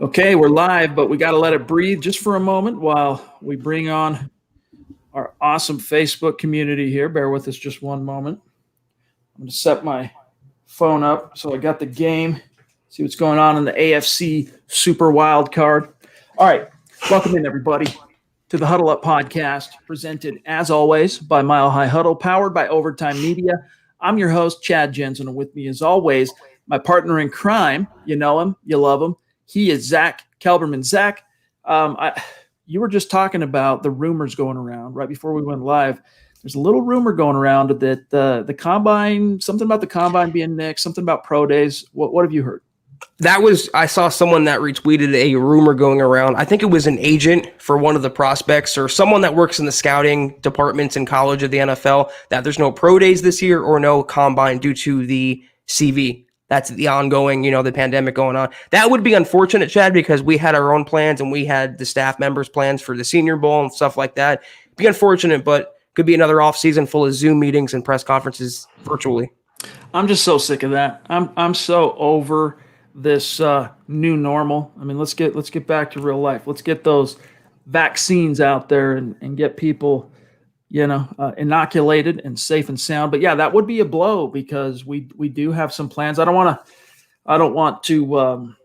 Okay, we're live, but we got to let it breathe just for a moment while we bring on our awesome Facebook community here. Bear with us just one moment. I'm going to set my phone up so I got the game, see what's going on in the AFC Super Wild Card. All right, welcome in, everybody, to the Huddle Up podcast, presented, as always, by Mile High Huddle, powered by Overtime Media. I'm your host, Chad Jensen, and with me, as always, my partner in crime. You know him, you love him. He is Zack Kelberman. Zack, you were just talking about the rumors going around right before we went live. There's a little rumor going around that the combine, something about the combine being next, something about pro days. What have you heard? I saw someone that retweeted a rumor going around. I think it was an agent for one of the prospects or someone that works in the scouting departments in college of the NFL that there's no pro days this year or no combine due to the CV. That's the ongoing, the pandemic going on. That would be unfortunate, Chad, because we had our own plans and we had the staff members' plans for the Senior Bowl and stuff like that. It'd be unfortunate, but could be another offseason full of Zoom meetings and press conferences virtually. I'm just so sick of that. I'm so over this new normal. I mean, let's get back to real life. Let's get those vaccines out there and get people inoculated and safe and sound. But yeah, that would be a blow because we do have some plans. I don't want to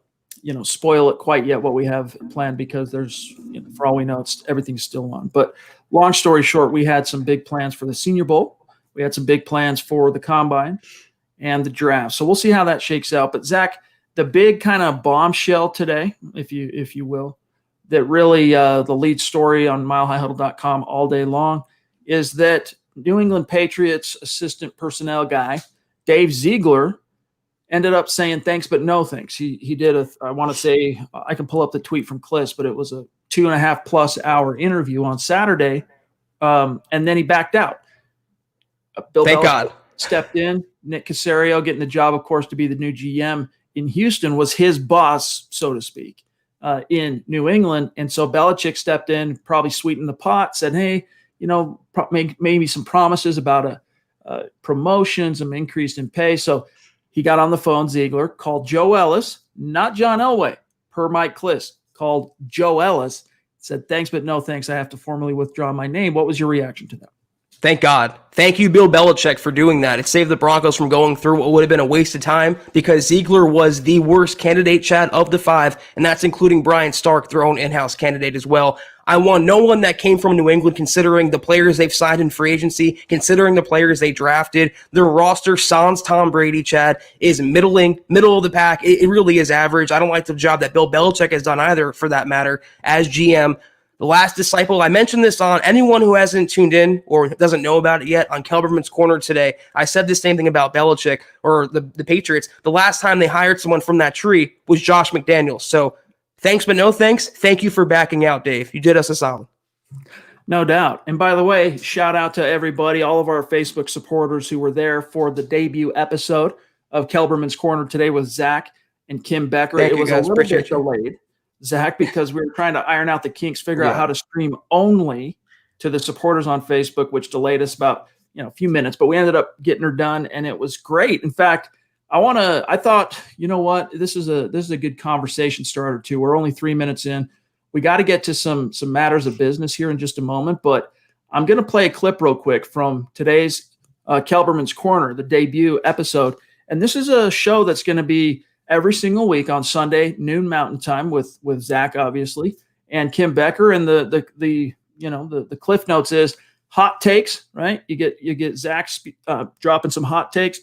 spoil it quite yet what we have planned because there's, for all we know, everything's still on. But long story short, we had some big plans for the Senior Bowl. We had some big plans for the combine and the draft. So we'll see how that shakes out. But Zack, the big kind of bombshell today, if you will, that really the lead story on milehighhuddle.com all day long is that New England Patriots assistant personnel guy, Dave Ziegler, ended up saying thanks, but no thanks. He did I want to say, I can pull up the tweet from Kliss, but it was a 2.5+ hour interview on Saturday. And then he backed out. Bill Thank Belichick God. stepped in. Nick Caserio getting the job, of course, to be the new GM in Houston was his boss, so to speak, in New England. And so Belichick stepped in, probably sweetened the pot, said, hey, maybe some promises about a promotion, some increase in pay. So he got on the phone, Ziegler, called Joe Ellis, not John Elway, per Mike Kliss, called Joe Ellis, said, thanks, but no thanks. I have to formally withdraw my name. What was your reaction to that? Thank God. Thank you, Bill Belichick, for doing that. It saved the Broncos from going through what would have been a waste of time because Ziegler was the worst candidate, Chad, of the 5, and that's including Brian Stark, their own in-house candidate as well. I want no one that came from New England, considering the players they've signed in free agency, considering the players they drafted. Their roster, sans Tom Brady, Chad, is middle of the pack. It really is average. I don't like the job that Bill Belichick has done either, for that matter, as GM. The last disciple, I mentioned this on anyone who hasn't tuned in or doesn't know about it yet on Kelberman's Corner today. I said the same thing about Belichick or the Patriots. The last time they hired someone from that tree was Josh McDaniels. So thanks, but no thanks. Thank you for backing out, Dave. You did us a solid. No doubt. And by the way, shout out to everybody, all of our Facebook supporters who were there for the debut episode of Kelberman's Corner today with Zack and Kim Becker. Thank it you, was guys. a little bit delayed, Zack, because we were trying to iron out the kinks, figure out how to stream only to the supporters on Facebook, which delayed us about a few minutes, but we ended up getting her done, and it was great. In fact, I thought, this is a good conversation starter too. We're only 3 minutes in. We got to get to some matters of business here in just a moment, but I'm going to play a clip real quick from today's Kelberman's Corner, the debut episode. And this is a show that's going to be every single week on Sunday, noon Mountain Time with Zack, obviously, and Kim Becker. And the cliff notes is hot takes, right? You get Zack dropping some hot takes,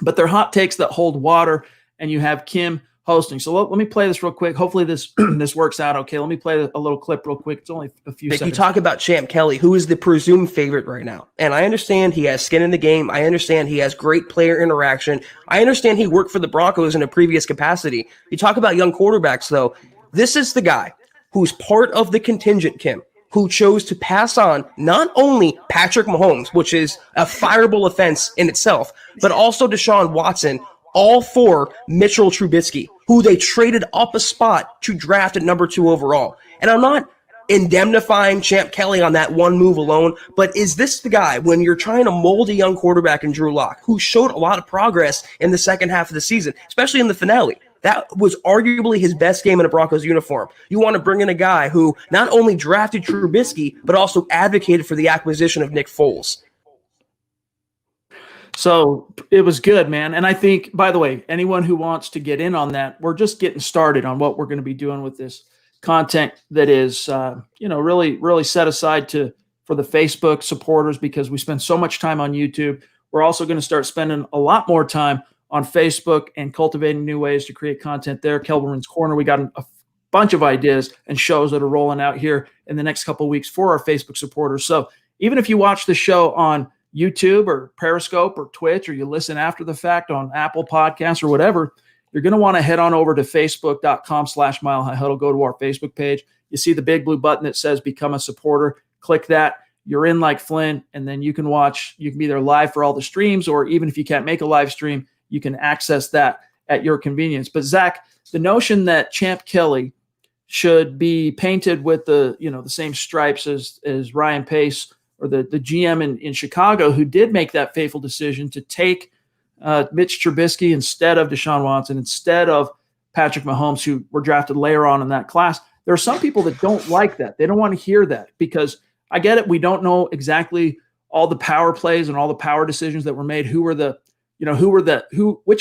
but they're hot takes that hold water, and you have Kim hosting. So let me play this real quick. Hopefully this works out okay. Let me play a little clip real quick. It's only a few seconds. You talk about Champ Kelly, who is the presumed favorite right now. And I understand he has skin in the game. I understand he has great player interaction. I understand he worked for the Broncos in a previous capacity. You talk about young quarterbacks, though. This is the guy who's part of the contingent, Kim, who chose to pass on not only Patrick Mahomes, which is a fireable offense in itself, but also Deshaun Watson, all for Mitchell Trubisky, who they traded up a spot to draft at number 2 overall. And I'm not indemnifying Champ Kelly on that one move alone, but is this the guy, when you're trying to mold a young quarterback in Drew Lock, who showed a lot of progress in the second half of the season, especially in the finale, That was arguably his best game in a Broncos uniform. You want to bring in a guy who not only drafted Trubisky, but also advocated for the acquisition of Nick Foles. So it was good, man. And I think, by the way, anyone who wants to get in on that, we're just getting started on what we're going to be doing with this content that is, really, really set aside for the Facebook supporters, because we spend so much time on YouTube. We're also going to start spending a lot more time on Facebook and cultivating new ways to create content there. Kelberman's Corner, we got a bunch of ideas and shows that are rolling out here in the next couple of weeks for our Facebook supporters. So even if you watch the show on YouTube or Periscope or Twitch, or you listen after the fact on Apple Podcasts or whatever, you're going to want to head on over to facebook.com/Mile High Huddle. Go to our Facebook page. You see the big blue button that says Become a Supporter. Click that. You're in like Flynn, and then you can watch. You can be there live for all the streams, or even if you can't make a live stream, you can access that at your convenience. But Zach, the notion that Champ Kelly should be painted with the same stripes as Ryan Pace or the GM in Chicago, who did make that fateful decision to take Mitch Trubisky instead of Deshaun Watson, instead of Patrick Mahomes, who were drafted later on in that class. There are some people that don't like that. They don't want to hear that, because I get it. We don't know exactly all the power plays and all the power decisions that were made. Which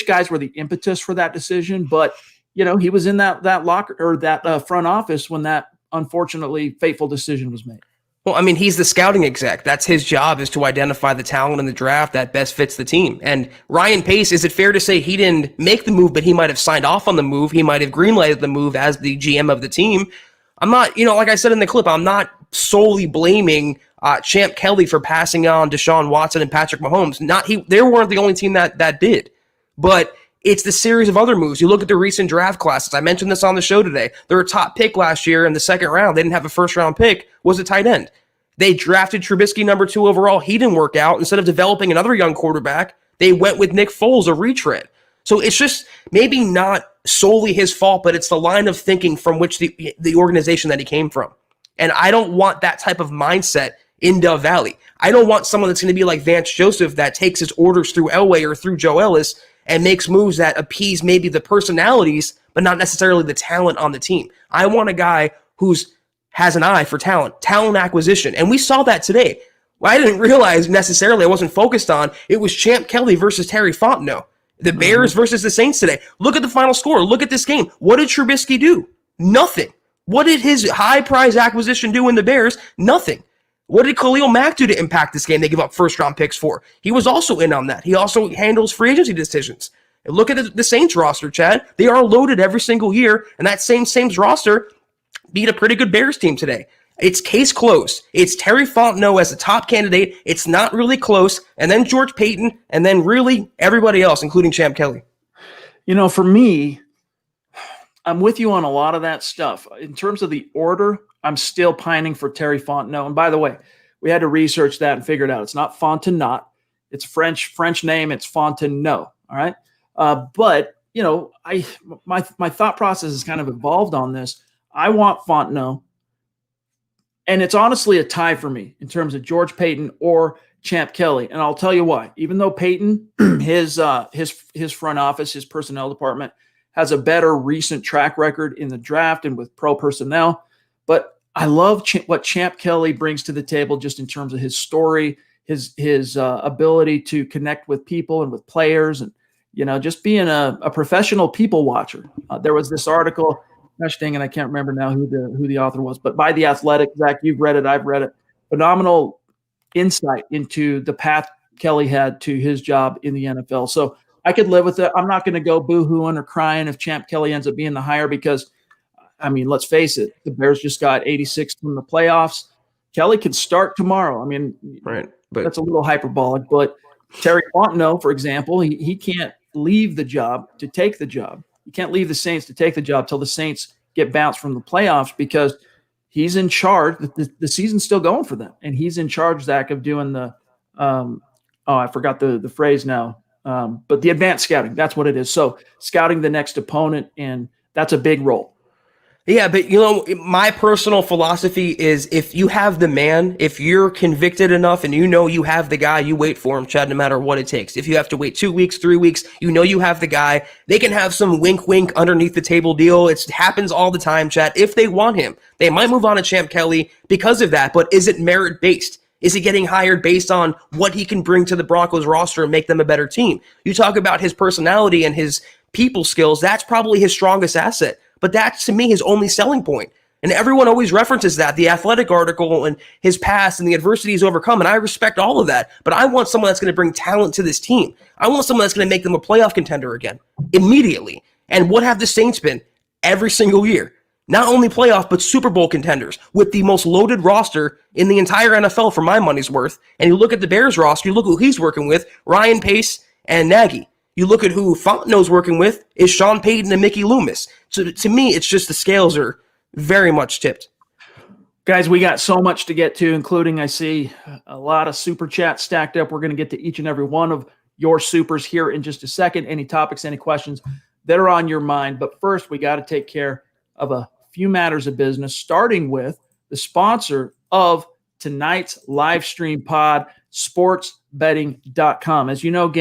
guys were the impetus for that decision? But he was in that locker or that front office when that unfortunately fateful decision was made. Well, I mean, he's the scouting exec. That's his job, is to identify the talent in the draft that best fits the team. And Ryan Pace, is it fair to say he didn't make the move, but he might have signed off on the move? He might have greenlighted the move as the GM of the team. I'm not, like I said in the clip, I'm not solely blaming Champ Kelly for passing on Deshaun Watson and Patrick Mahomes. They weren't the only team that did. But it's the series of other moves. You look at the recent draft classes. I mentioned this on the show today. Their top pick last year in the second round, they didn't have a first-round pick, was a tight end. They drafted Trubisky number 2 overall. He didn't work out. Instead of developing another young quarterback, they went with Nick Foles, a retread. So it's just maybe not solely his fault, but it's the line of thinking from which the organization that he came from. And I don't want that type of mindset in Dove Valley. I don't want someone that's going to be like Vance Joseph that takes his orders through Elway or through Joe Ellis and makes moves that appease maybe the personalities, but not necessarily the talent on the team. I want a guy who's has an eye for talent acquisition. And we saw that today. Well, I didn't realize necessarily, I wasn't focused on, it was Champ Kelly versus Terry Fontenot. The Bears versus the Saints today. Look at the final score. Look at this game. What did Trubisky do? Nothing. What did his high prize acquisition do in the Bears? Nothing. What did Khalil Mack do to impact this game they give up first-round picks for? He was also in on that. He also handles free agency decisions. And look at the Saints roster, Chad. They are loaded every single year, and that Saints roster beat a pretty good Bears team today. It's case closed. It's Terry Fontenot as the top candidate. It's not really close. And then George Paton, and then really everybody else, including Champ Kelly. For me, I'm with you on a lot of that stuff. In terms of the order, I'm still pining for Terry Fontenot. And by the way, we had to research that and figure it out. It's not Fontenot. It's French name. It's Fontenot. All right. But my thought process has kind of evolved on this. I want Fontenot. And it's honestly a tie for me in terms of George Paton or Champ Kelly. And I'll tell you why. Even though Paton, his front office, his personnel department has a better recent track record in the draft and with pro personnel. But I love what Champ Kelly brings to the table just in terms of his story, his ability to connect with people and with players, and just being a professional people watcher. There was this article, gosh dang it, I can't remember now who the author was, but by The Athletic. Zach, you've read it, I've read it. Phenomenal insight into the path Kelly had to his job in the NFL. So I could live with it. I'm not going to go boo-hooing or crying if Champ Kelly ends up being the hire, because, I mean, let's face it, the Bears just got 86th from the playoffs. Kelly could start tomorrow. I mean, right, but that's a little hyperbolic, but Terry Fontenot, for example, he can't leave the job to take the job. You can't leave the Saints to take the job till the Saints get bounced from the playoffs, because he's in charge. The season's still going for them, and he's in charge, Zach, of doing the I forgot the phrase now, but the advanced scouting. That's what it is. So scouting the next opponent, and that's a big role. Yeah, but my personal philosophy is if you have the man, if you're convicted enough and you have the guy, you wait for him, Chad, no matter what it takes. If you have to wait 2 weeks, 3 weeks, you have the guy. They can have some wink underneath the table deal. It happens all the time, Chad. If they want him, they might move on to Champ Kelly because of that, but is it merit based? Is he getting hired based on what he can bring to the Broncos roster and make them a better team? You talk about his personality and his people skills. That's probably his strongest asset. But that's, to me, his only selling point. And everyone always references that, the Athletic article and his past and the adversity he's overcome. And I respect all of that. But I want someone that's going to bring talent to this team. I want someone that's going to make them a playoff contender again, immediately. And what have the Saints been every single year? Not only playoff, but Super Bowl contenders with the most loaded roster in the entire NFL for my money's worth. And you look at the Bears roster, you look who he's working with, Ryan Pace and Nagy. You look at who Fontenot's working with is Sean Payton and Mickey Loomis. So to me, it's just the scales are very much tipped. Guys, we got so much to get to, including I see a lot of super chats stacked up. We're going to get to each and every one of your supers here in just a second. Any topics, any questions that are on your mind. But first, we got to take care of a few matters of business, starting with the sponsor of tonight's live stream pod, sportsbetting.com. As you know,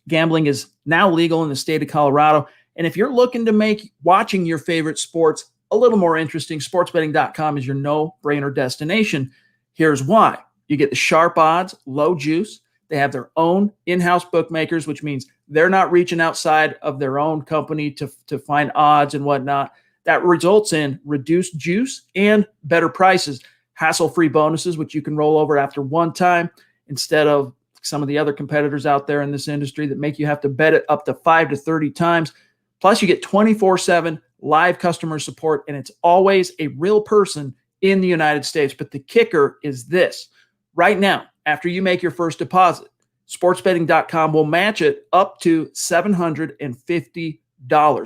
gambling is now legal in the state of Colorado. And if you're looking to make watching your favorite sports a little more interesting, sportsbetting.com is your no-brainer destination. Here's why. You get the sharp odds, low juice. They have their own in-house bookmakers, which means they're not reaching outside of their own company to find odds and whatnot. That results in reduced juice and better prices, hassle-free bonuses, which you can roll over after one time instead of some of the other competitors out there in this industry that make you have to bet it up to 5 to 30 times. Plus, you get 24/7 live customer support, and it's always a real person in the United States. But the kicker is this. Right now, after you make your first deposit, sportsbetting.com will match it up to $750.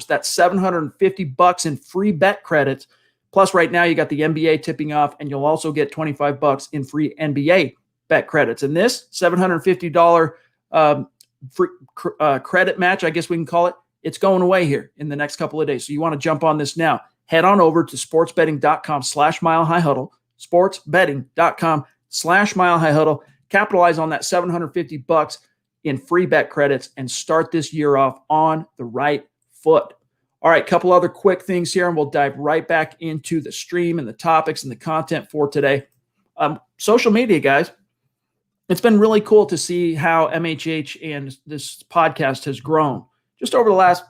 That's $750 in free bet credits. Plus, right now, you got the NBA tipping off, and you'll also get $25 in free NBA bet credits. And this $750 free credit match, I guess we can call it, it's going away here in the next couple of days. So you want to jump on this now. Head on over to sportsbetting.com/milehighhuddle, sportsbetting.com/milehighhuddle. Capitalize on that $750 in free bet credits and start this year off on the right foot. All right, couple other quick things here, and we'll dive right back into the stream and the topics and the content for today. Social media, guys. It's been really cool to see how MHH and this podcast has grown just over the last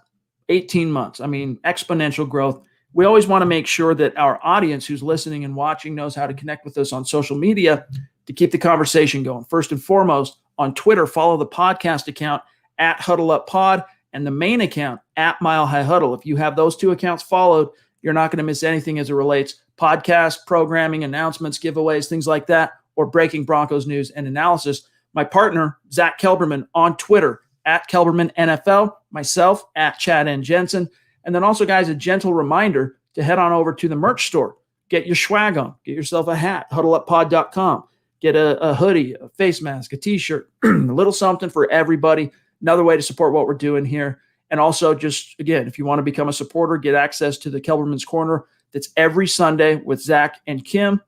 18 months. I mean, exponential growth. We always want to make sure that our audience who's listening and watching knows how to connect with us on social media to keep the conversation going. First and foremost, on Twitter, follow the podcast account at HuddleUpPod and the main account at Mile High Huddle. If you have those two accounts followed, you're not going to miss anything as it relates podcast, programming, announcements, giveaways, things like that, or breaking Broncos news and analysis. My partner, Zack Kelberman, on Twitter at Kelberman NFL, myself at Chad and Jensen. And then also, guys, a gentle reminder to head on over to the merch store. Get your swag on. Get yourself a hat, huddleuppod.com. Get a hoodie, a face mask, a T-shirt, a little something for everybody. Another way to support what we're doing here. And also, just, again, if you want to become a supporter, get access to the Kelberman's Corner. That's every Sunday with Zach and Kim.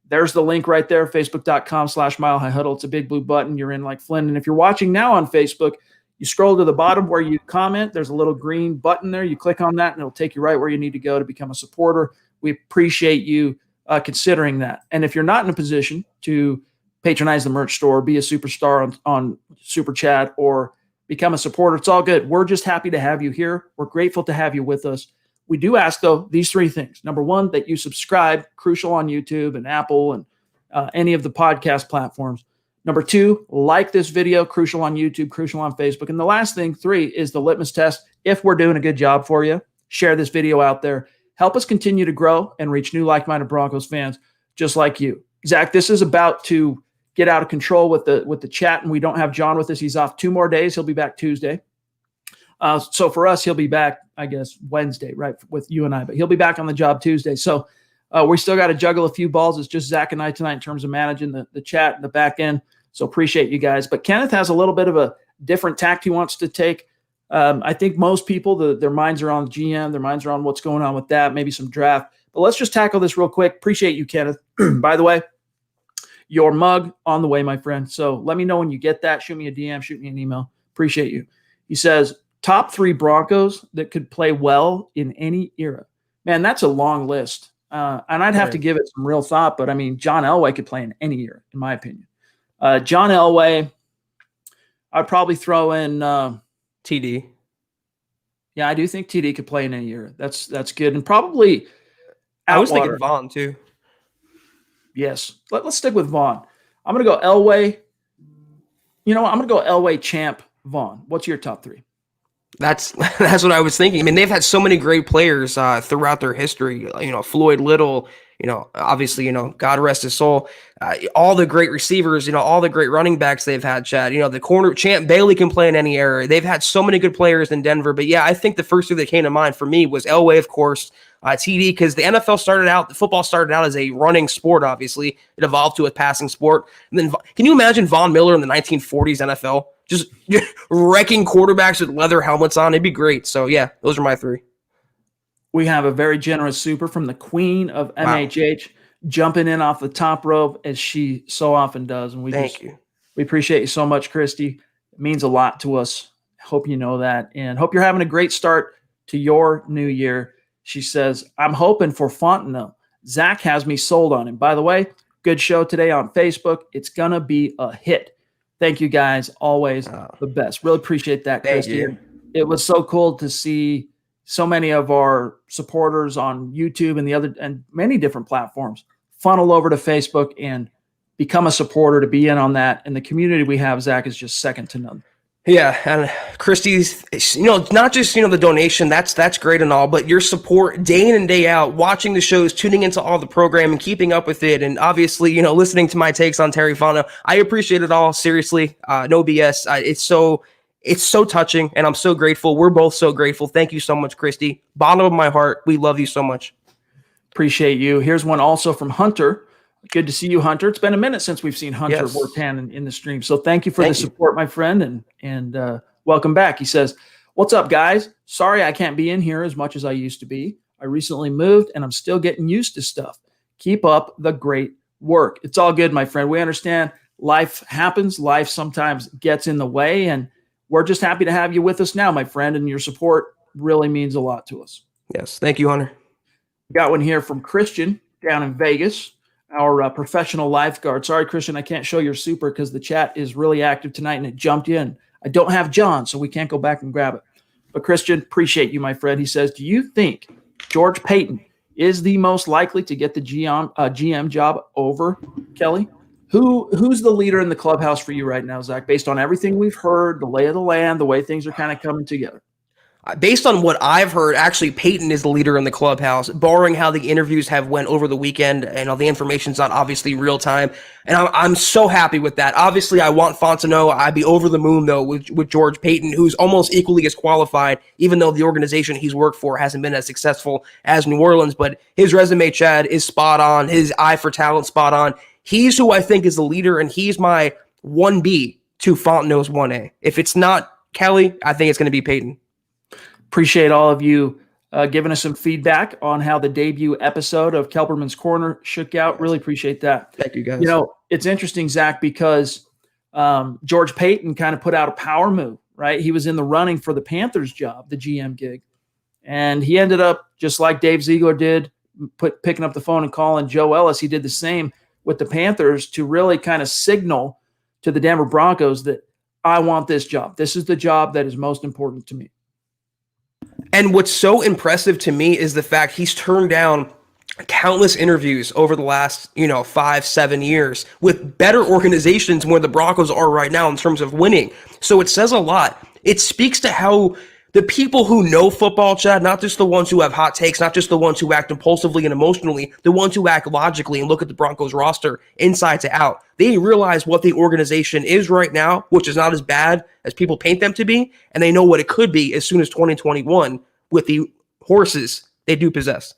There's the link right there, facebook.com/milehighhuddle. It's a big blue button. You're in like Flynn. And if you're watching now on Facebook, you scroll to the bottom where you comment. There's a little green button there. You click on that, and it'll take you right where you need to go to become a supporter. We appreciate you considering that. And if you're not in a position to patronize the merch store, be a superstar on Super Chat, or become a supporter, it's all good. We're just happy to have you here. We're grateful to have you with us. We do ask, though, these three things. Number one, that you subscribe, crucial on YouTube and Apple and any of the podcast platforms. Number two, like this video, crucial on YouTube, crucial on Facebook. And the last thing, three, is the litmus test. If we're doing a good job for you, share this video out there. Help us continue to grow and reach new like-minded Broncos fans just like you. Zach, this is about to get out of control with the chat, and we don't have John with us. He's off 2 more days. He'll be back Tuesday. So for us, he'll be back, I guess, Wednesday, right, with you and I. But he'll be back on the job Tuesday. So we still got to juggle a few balls. It's just Zach and I tonight in terms of managing the chat and the back end. So appreciate you guys. But Kenneth has a little bit of a different tact he wants to take. I think most people, their minds are on GM, their minds are on what's going on with that, maybe some draft. But let's just tackle this real quick. Appreciate you, Kenneth. By the way, your mug on the way, my friend. So let me know when you get that. Shoot me a DM, shoot me an email. Appreciate you. He says, top 3 Broncos that could play well in any era. Man, that's a long list. And I'd have to give it some real thought. But, I mean, John Elway could play in any era, in my opinion. John Elway, I'd probably throw in TD. Yeah, I do think TD could play in any era. That's good. And probably I was thinking Vaughn, too. Yes. Let's stick with Vaughn. I'm going to go Elway. You know what? I'm going to go Elway, Champ, Vaughn. What's your top 3? That's what I was thinking. I mean, they've had so many great players throughout their history. Floyd Little, obviously, God rest his soul. All the great receivers, all the great running backs they've had, Chad. The corner, Champ Bailey can play in any era. They've had so many good players in Denver. But yeah, I think the first 2 that came to mind for me was Elway, of course, TD, because the football started out as a running sport, obviously. It evolved to a passing sport. And then, can you imagine Von Miller in the 1940s NFL? Just wrecking quarterbacks with leather helmets on. It'd be great. So, yeah, those are my 3. We have a very generous super from the queen of MHH jumping in off the top rope as she so often does. And Thank you. We appreciate you so much, Christy. It means a lot to us. Hope you know that. And hope you're having a great start to your new year. She says, I'm hoping for Fontenot. Zach has me sold on him. By the way, good show today on Facebook. It's going to be a hit. Thank you guys. Always the best. Really appreciate that, Christy. Thank you. It was so cool to see so many of our supporters on YouTube and many different platforms funnel over to Facebook and become a supporter, to be in on that. And the community we have, Zach, is just second to none. Yeah, and Christy's, not just, the donation, that's great and all, but your support day in and day out, watching the shows, tuning into all the programming, keeping up with it, and obviously, listening to my takes on Terry Fontenot. I appreciate it all, seriously, no BS. It's so touching, and I'm so grateful. We're both so grateful. Thank you so much, Christy. Bottom of my heart, we love you so much. Appreciate you. Here's one also from Hunter. Good to see you, Hunter. It's been a minute since we've seen Hunter Wartan in the stream. So thank you for the support, my friend, and welcome back. He says, what's up, guys? Sorry I can't be in here as much as I used to be. I recently moved, and I'm still getting used to stuff. Keep up the great work. It's all good, my friend. We understand life happens. Life sometimes gets in the way, and we're just happy to have you with us now, my friend, and your support really means a lot to us. Yes. Thank you, Hunter. Got one here from Christian down in Vegas. Our professional lifeguard. Sorry, Christian, I can't show your super because the chat is really active tonight and it jumped in. I don't have John, so we can't go back and grab it. But Christian, appreciate you, my friend. He says, do you think George Paton is the most likely to get the GM job over Kelly? Who's the leader in the clubhouse for you right now, Zach, based on everything we've heard, the lay of the land, the way things are kind of coming together? Based on what I've heard, actually, Paton is the leader in the clubhouse, barring how the interviews have went over the weekend, and all the information's not obviously real time. And I'm so happy with that. Obviously, I want Fontenot. I'd be over the moon, though, with George Paton, who's almost equally as qualified, even though the organization he's worked for hasn't been as successful as New Orleans. But his resume, Chad, is spot on. His eye for talent, spot on. He's who I think is the leader, and he's my 1B to Fontenot's 1A. If it's not Kelly, I think it's going to be Paton. Appreciate all of you giving us some feedback on how the debut episode of Kelberman's Corner shook out. Really appreciate that. Thank you, guys. It's interesting, Zach, because George Paton kind of put out a power move, right? He was in the running for the Panthers job, the GM gig. And he ended up, just like Dave Ziegler did, picking up the phone and calling Joe Ellis. He did the same with the Panthers to really kind of signal to the Denver Broncos that I want this job. This is the job that is most important to me. And what's so impressive to me is the fact he's turned down countless interviews over the last, 5-7 years with better organizations where the Broncos are right now in terms of winning. So it says a lot. It speaks to how the people who know football, Chad, not just the ones who have hot takes, not just the ones who act impulsively and emotionally, the ones who act logically and look at the Broncos roster inside to out. They realize what the organization is right now, which is not as bad as people paint them to be, and they know what it could be as soon as 2021 with the horses they do possess.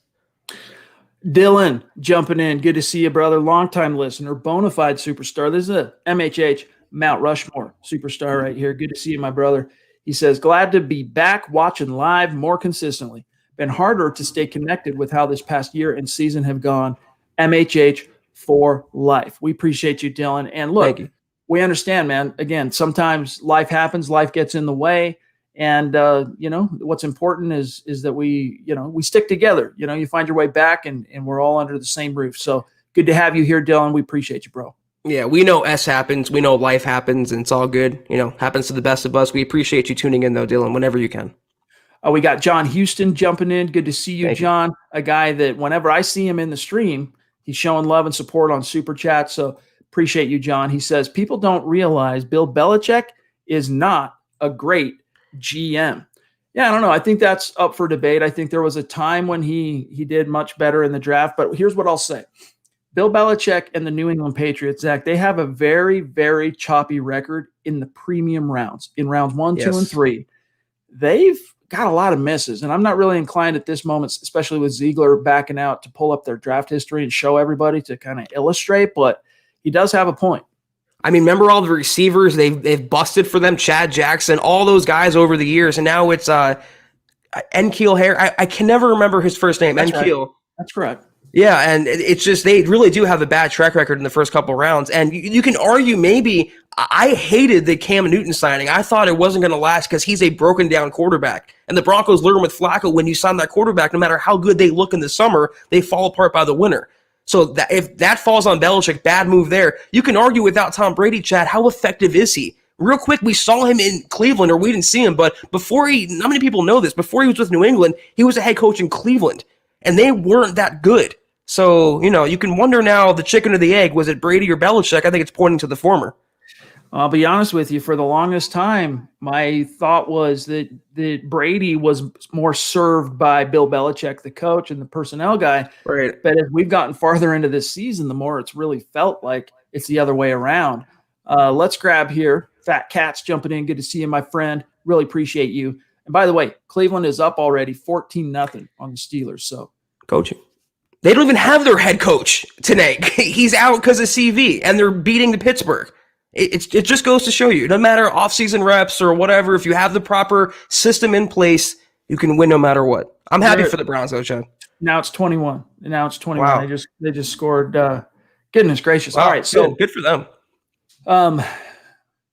Dylan jumping in. Good to see you, brother. Longtime listener, bona fide superstar. This is a MHH Mount Rushmore superstar right here. Good to see you, my brother. He says, glad to be back watching live more consistently. Been harder to stay connected with how this past year and season have gone. MHH for life. We appreciate you, Dylan. And look, we understand, man. Again, sometimes life happens, life gets in the way. And, what's important is that we stick together. You find your way back and we're all under the same roof. So good to have you here, Dylan. We appreciate you, bro. Yeah, we know S happens. We know life happens, and it's all good. Happens to the best of us. We appreciate you tuning in, though, Dylan, whenever you can. We got John Houston jumping in. Good to see you, John. A guy that whenever I see him in the stream, he's showing love and support on Super Chat. So appreciate you, John. He says, people don't realize Bill Belichick is not a great GM. Yeah, I don't know. I think that's up for debate. I think there was a time when he did much better in the draft. But here's what I'll say. Bill Belichick and the New England Patriots, Zach, they have a very, very choppy record in the premium rounds. In rounds 1, 2, and 3, they've got a lot of misses. And I'm not really inclined at this moment, especially with Ziegler backing out, to pull up their draft history and show everybody to kind of illustrate. But he does have a point. I mean, remember all the receivers they've busted for them, Chad Jackson, all those guys over the years. And now it's N'Keal Harry. I can never remember his first name. That's N'Keal. Right. That's correct. Yeah, and it's just they really do have a bad track record in the first couple rounds. And you can argue maybe I hated the Cam Newton signing. I thought it wasn't going to last because he's a broken down quarterback. And the Broncos learn with Flacco, when you sign that quarterback, no matter how good they look in the summer, they fall apart by the winter. So if that falls on Belichick, bad move there. You can argue without Tom Brady, Chad, how effective is he? Real quick, we saw him in Cleveland, or we didn't see him, but before not many people know this, before he was with New England, he was a head coach in Cleveland. And they weren't that good. So, you can wonder now, the chicken or the egg, was it Brady or Belichick? I think it's pointing to the former. I'll be honest with you, for the longest time, my thought was that Brady was more served by Bill Belichick, the coach and the personnel guy. Right. But as we've gotten farther into this season, the more it's really felt like it's the other way around. Let's grab here. Fat Cat's jumping in. Good to see you, my friend. Really appreciate you. And by the way, Cleveland is up already 14-0 on the Steelers. So coaching. They don't even have their head coach tonight. He's out because of CV, and they're beating the Pittsburgh. It just goes to show you, no matter offseason reps or whatever, if you have the proper system in place, you can win no matter what. I'm happy for the Browns, though, Chad. Now it's 21. Wow. They just scored. Goodness gracious! Wow, all right, so good for them.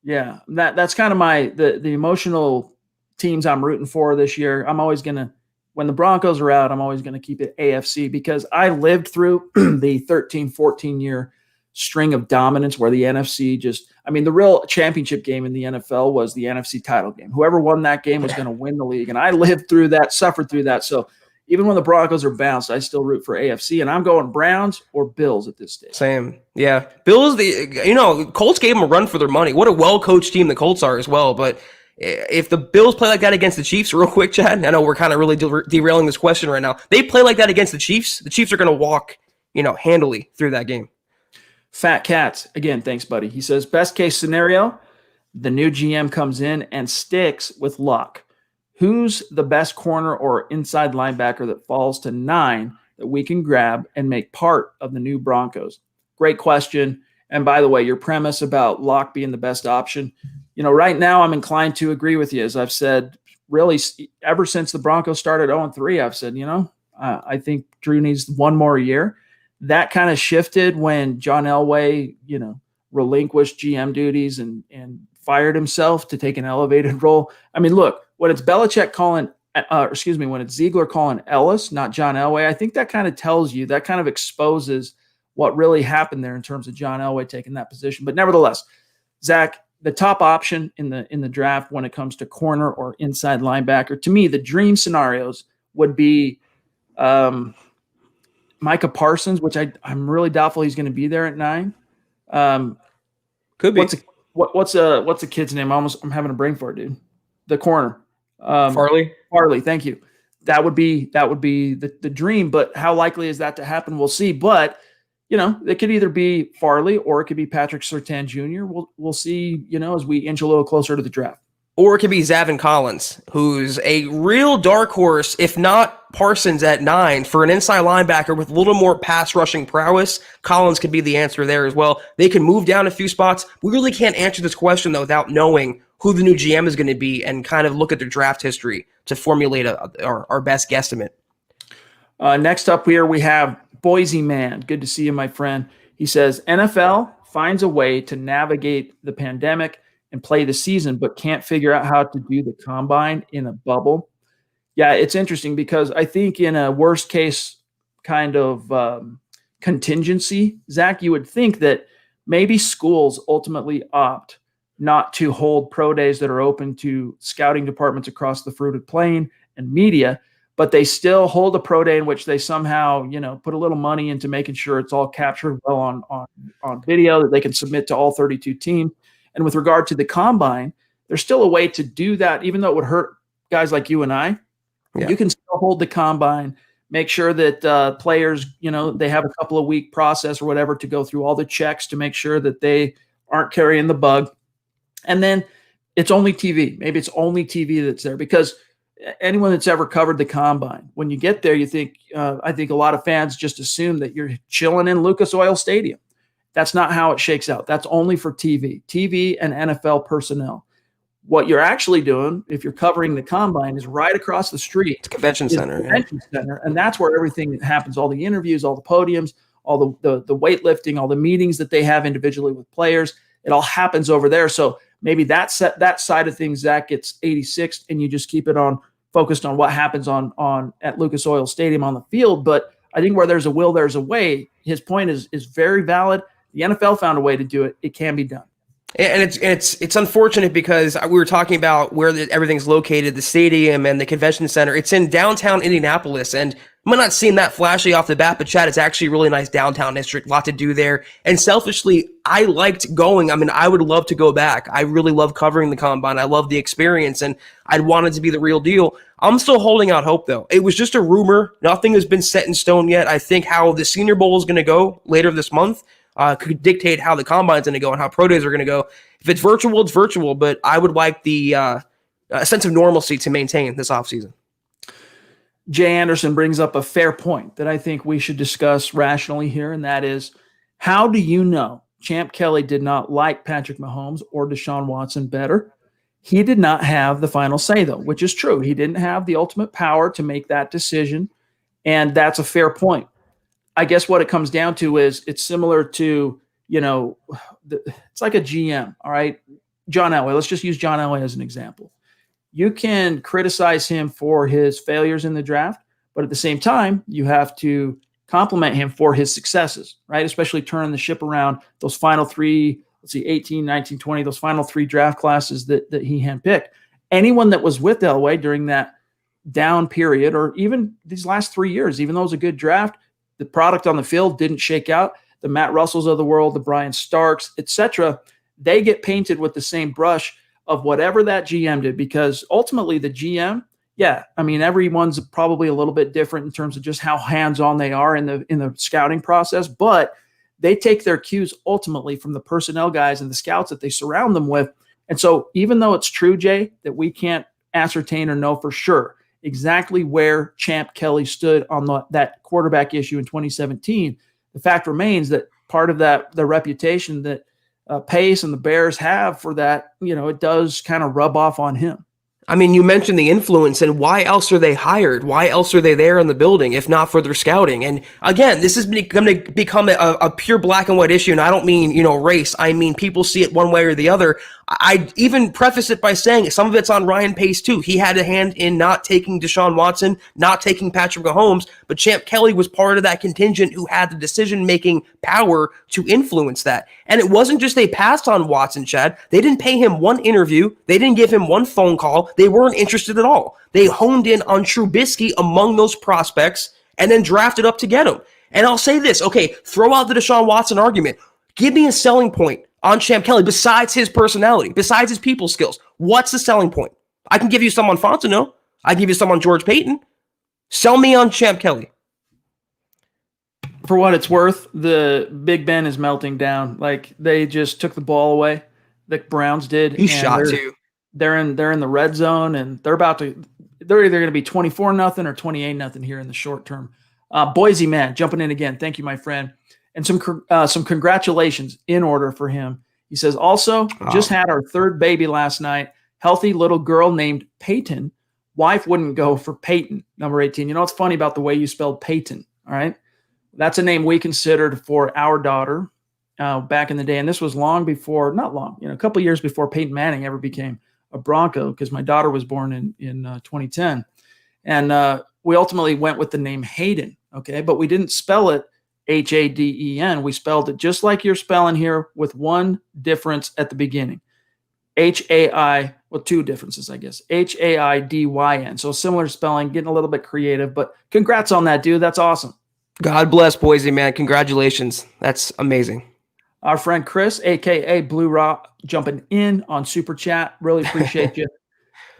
Yeah, that's kind of the emotional teams I'm rooting for this year. I'm always gonna. When the Broncos are out, I'm always going to keep it AFC because I lived through the 13, 14-year string of dominance where the NFC the real championship game in the NFL was the NFC title game. Whoever won that game was going to win the league. And I lived through that, suffered through that. So even when the Broncos are bounced, I still root for AFC. And I'm going Browns or Bills at this stage. Same. Yeah. Bills, Colts gave them a run for their money. What a well-coached team the Colts are as well. But if the Bills play like that against the Chiefs, real quick, Chad, I know we're kind of really derailing this question right now. They play like that against the Chiefs are going to walk, handily through that game. Fat Cats, again, thanks, buddy. He says, best case scenario, the new GM comes in and sticks with Luck. Who's the best corner or inside linebacker that falls to 9 that we can grab and make part of the new Broncos? Great question. And by the way, your premise about Luck being the best option, right now I'm inclined to agree with you. As I've said, really, ever since the Broncos started 0-3, I've said, I think Drew needs one more year. That kind of shifted when John Elway, relinquished GM duties and fired himself to take an elevated role. I mean, look, when it's Belichick calling, when it's Ziegler calling Ellis, not John Elway, I think that kind of tells you, that kind of exposes what really happened there in terms of John Elway taking that position. But nevertheless, Zach, the top option in the draft when it comes to corner or inside linebacker, to me, the dream scenarios would be Micah Parsons, which I'm really doubtful he's going to be there at 9. Could be. What's the kid's name? I'm having a brain fart, dude. The corner. Farley. Thank you. That would be the dream, but how likely is that to happen? We'll see. But it could either be Farley or it could be Patrick Surtain Jr. We'll see, as we inch a little closer to the draft. Or it could be Zavin Collins, who's a real dark horse, if not Parsons at 9, for an inside linebacker with a little more pass rushing prowess. Collins could be the answer there as well. They can move down a few spots. We really can't answer this question, though, without knowing who the new GM is going to be and kind of look at their draft history to formulate our best guesstimate. Next up here, we have Boise Man. Good to see you, my friend. He says, NFL finds a way to navigate the pandemic and play the season, but can't figure out how to do the combine in a bubble. Yeah, it's interesting because I think in a worst case kind of contingency, Zach, you would think that maybe schools ultimately opt not to hold pro days that are open to scouting departments across the fruited plain and media, but they still hold a pro day in which they somehow, put a little money into making sure it's all captured well on video that they can submit to all 32 teams. And with regard to the combine, there's still a way to do that, even though it would hurt guys like you and I. Yeah. You can still hold the combine, make sure that players, they have a couple of week process or whatever to go through all the checks to make sure that they aren't carrying the bug. And then it's only TV. Maybe it's only TV that's there, because anyone that's ever covered the combine, when you get there, you think, I think a lot of fans just assume that you're chilling in Lucas Oil Stadium. That's not how it shakes out. That's only for TV and NFL personnel. What you're actually doing, if you're covering the combine, is right across the street. It's a convention center. Center, and that's where everything happens. All the interviews, all the podiums, all the weightlifting, all the meetings that they have individually with players. It all happens over there. So maybe that side of things, Zach, gets 86th, and you just keep it focused on what happens on at Lucas Oil Stadium on the field. But I think where there's a will, there's a way. His point is very valid. The NFL found a way to do it. It can be done. And it's unfortunate because we were talking about where everything's located, the stadium and the convention center. It's in downtown Indianapolis, and I'm not seeing that flashy off the bat, but Chad, it's actually a really nice downtown district, a lot to do there. And selfishly, I liked going. I mean, I would love to go back. I really love covering the combine. I love the experience, and I'd want it to be the real deal. I'm still holding out hope, though. It was just a rumor. Nothing has been set in stone yet. I think how the Senior Bowl is going to go later this month could dictate how the combine's going to go and how pro days are going to go. If it's virtual, it's virtual, but I would like the sense of normalcy to maintain this offseason. Jay Anderson brings up a fair point that I think we should discuss rationally here, and that is, how do you know Champ Kelly did not like Patrick Mahomes or Deshaun Watson better? He did not have the final say, though, which is true. He didn't have the ultimate power to make that decision, and that's a fair point. I guess what it comes down to is it's similar to, it's like a GM, all right? John Elway, let's just use John Elway as an example. You can criticize him for his failures in the draft, but at the same time, you have to compliment him for his successes, right? Especially turning the ship around those final three, 18, 19, 20, those final three draft classes that he handpicked. Anyone that was with Elway during that down period, or even these last 3 years, even though it was a good draft, the product on the field didn't shake out. The Matt Russells of the world, the Brian Starks, etc., they get painted with the same brush of whatever that GM did, because ultimately the GM, everyone's probably a little bit different in terms of just how hands-on they are in the scouting process, but they take their cues ultimately from the personnel guys and the scouts that they surround them with. And so even though it's true, Jay, that we can't ascertain or know for sure exactly where Champ Kelly stood on that quarterback issue in 2017, the fact remains that part of the reputation that Pace and the Bears have for that, it does kind of rub off on him. I mean, you mentioned the influence, and why else are they hired? Why else are they there in the building, if not for their scouting? And again, this is going to become a pure black and white issue, and I don't mean, race. I mean, people see it one way or the other. I even preface it by saying some of it's on Ryan Pace, too. He had a hand in not taking Deshaun Watson, not taking Patrick Mahomes, but Champ Kelly was part of that contingent who had the decision-making power to influence that. And it wasn't just they passed on Watson, Chad. They didn't pay him one interview. They didn't give him one phone call. They weren't interested at all. They honed in on Trubisky among those prospects and then drafted up to get him. And I'll say this, okay, throw out the Deshaun Watson argument. Give me a selling point on Champ Kelly besides his personality, besides his people skills. What's the selling point? I can give you some on Fontenot. I can give you some on George Payton. Sell me on Champ Kelly. For what it's worth, the Big Ben is melting down. Like, they just took the ball away. The Browns did. He shot too. They're in the red zone, and they're either going to be 24-0 or 28-0 here in the short term. Boise Man jumping in again. Thank you, my friend. And some congratulations in order for him. He says, also, just had our third baby last night. Healthy little girl named Peyton. Wife wouldn't go for Peyton, number 18. You know what's funny about the way you spelled Peyton, all right? That's a name we considered for our daughter back in the day. And this was long before, not long, a couple years before Peyton Manning ever became a Bronco, because my daughter was born in 2010. And we ultimately went with the name Hayden, okay? But we didn't spell it Haden. We spelled it just like you're spelling here, with one difference at the beginning. Hai, well, two differences, I guess. Haidyn. So similar spelling, getting a little bit creative, but congrats on that, dude. That's awesome. God bless Boise, man. Congratulations. That's amazing. Our friend Chris, a.k.a. Blue Rock, jumping in on Super Chat. Really appreciate you.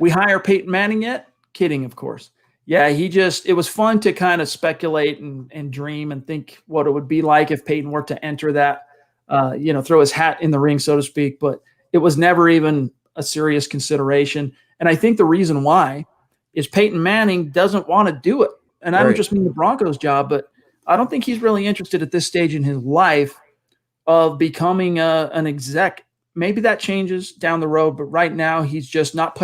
We hire Peyton Manning yet? Kidding, of course. Yeah, it was fun to kind of speculate and dream and think what it would be like if Peyton were to enter that, throw his hat in the ring, so to speak. But it was never even a serious consideration. And I think the reason why is Peyton Manning doesn't want to do it. And I don't just mean the Broncos job, but I don't think he's really interested at this stage in his life of becoming an exec. Maybe that changes down the road, but right now he's just not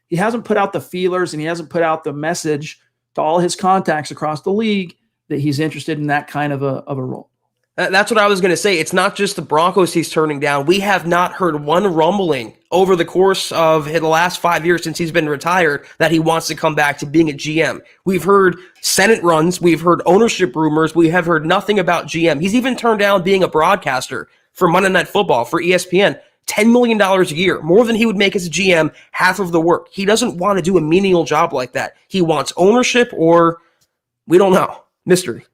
he hasn't put out the feelers, and he hasn't put out the message to all his contacts across the league that he's interested in that kind of a role. That's what I was going to say. It's not just the Broncos he's turning down. We have not heard one rumbling over the course of the last 5 years since he's been retired that he wants to come back to being a GM. We've heard Senate runs. We've heard ownership rumors. We have heard nothing about GM. He's even turned down being a broadcaster for Monday Night Football for ESPN. $10 million a year, more than he would make as a GM, half of the work. He doesn't want to do a menial job like that. He wants ownership, or we don't know. Mystery.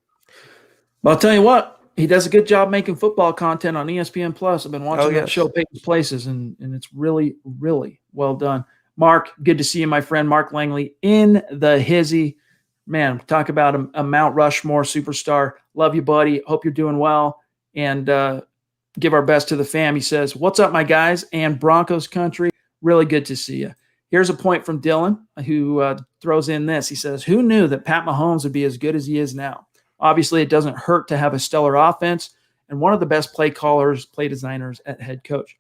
Well, I'll tell you what. He does a good job making football content on ESPN Plus. I've been watching that show, Peyton's Places, and it's really, really well done. Mark, good to see you, my friend. Mark Langley in the hizzy. Man, talk about a Mount Rushmore superstar. Love you, buddy. Hope you're doing well. And give our best to the fam. He says, what's up, my guys and Broncos country? Really good to see you. Here's a point from Dylan, who throws in this. He says, who knew that Pat Mahomes would be as good as he is now? Obviously, it doesn't hurt to have a stellar offense and one of the best play callers, play designers at head coach.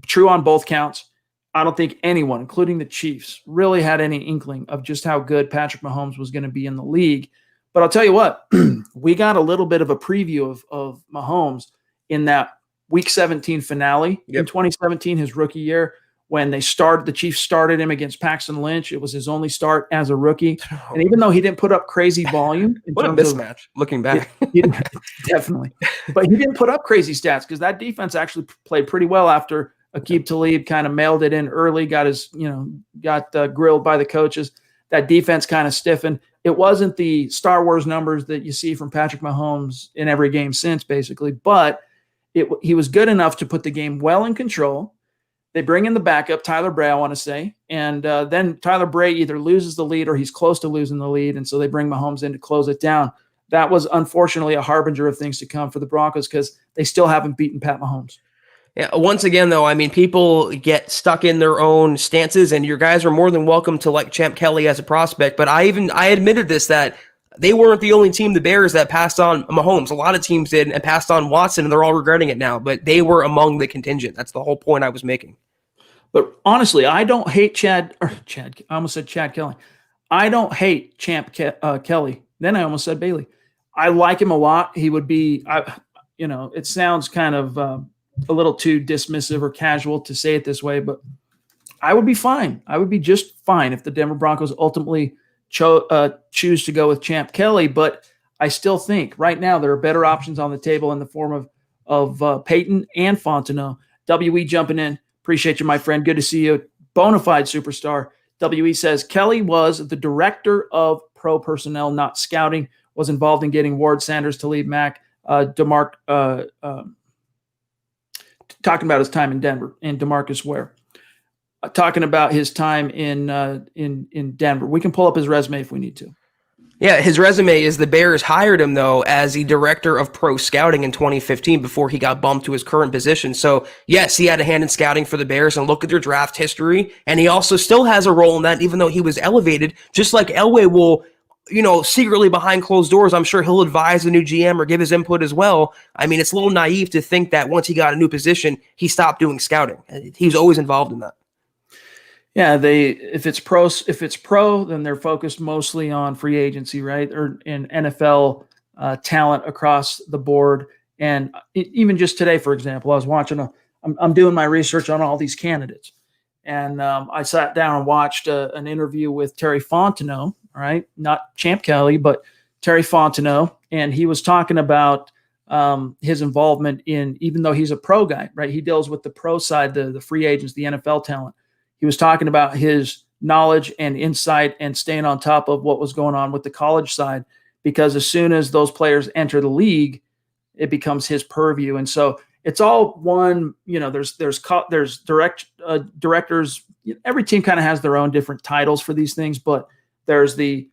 True on both counts. I don't think anyone, including the Chiefs, really had any inkling of just how good Patrick Mahomes was going to be in the league. But I'll tell you what, we got a little bit of a preview of Mahomes in that Week 17 finale in 2017, his rookie year, when the Chiefs started him against Paxton Lynch. It was his only start as a rookie. And even though he didn't put up crazy volume. What a mismatch, looking back. Definitely. But he didn't put up crazy stats because that defense actually played pretty well after Aqib Talib kind of mailed it in early, got grilled by the coaches. That defense kind of stiffened. It wasn't the Star Wars numbers that you see from Patrick Mahomes in every game since, basically. But he was good enough to put the game well in control. They bring in the backup, Tyler Bray, I want to say. And then Tyler Bray either loses the lead or he's close to losing the lead. And so they bring Mahomes in to close it down. That was unfortunately a harbinger of things to come for the Broncos because they still haven't beaten Pat Mahomes. Yeah. Once again, though, I mean, people get stuck in their own stances, and your guys are more than welcome to like Champ Kelly as a prospect. But I admitted this, that they weren't the only team, the Bears, that passed on Mahomes. A lot of teams did and passed on Watson, and they're all regretting it now. But they were among the contingent. That's the whole point I was making. But honestly, I don't hate Chad. I almost said Chad Kelly. I don't hate Champ Kelly. Then I almost said Bailey. I like him a lot. He would be, it sounds kind of a little too dismissive or casual to say it this way, but I would be fine. I would be just fine if the Denver Broncos ultimately choose to go with Champ Kelly. But I still think right now there are better options on the table in the form of Peyton and Fontenot. WE jumping in. Appreciate you, my friend. Good to see you. Bonafide superstar. WE says, Kelly was the director of pro personnel, not scouting, was involved in getting Ward, Sanders, Talib, Mack, talking about his time in Denver, and DeMarcus Ware. Talking about his time in Denver. We can pull up his resume if we need to. Yeah, his resume is the Bears hired him, though, as the director of pro scouting in 2015 before he got bumped to his current position. So, yes, he had a hand in scouting for the Bears, and look at their draft history. And he also still has a role in that, even though he was elevated, just like Elway will secretly behind closed doors, I'm sure he'll advise the new GM or give his input as well. I mean, it's a little naive to think that once he got a new position, he stopped doing scouting. He was always involved in that. Yeah, if it's pro, then they're focused mostly on free agency, right? Or in NFL talent across the board. And even just today, for example, I was watching I'm doing my research on all these candidates. And I sat down and watched an interview with Terry Fontenot, right? Not Champ Kelly, but Terry Fontenot. And he was talking about his involvement even though he's a pro guy, right? He deals with the pro side, the free agents, the NFL talent. He was talking about his knowledge and insight and staying on top of what was going on with the college side, because as soon as those players enter the league, it becomes his purview. And so it's all one, there's directors. Every team kind of has their own different titles for these things, but there's the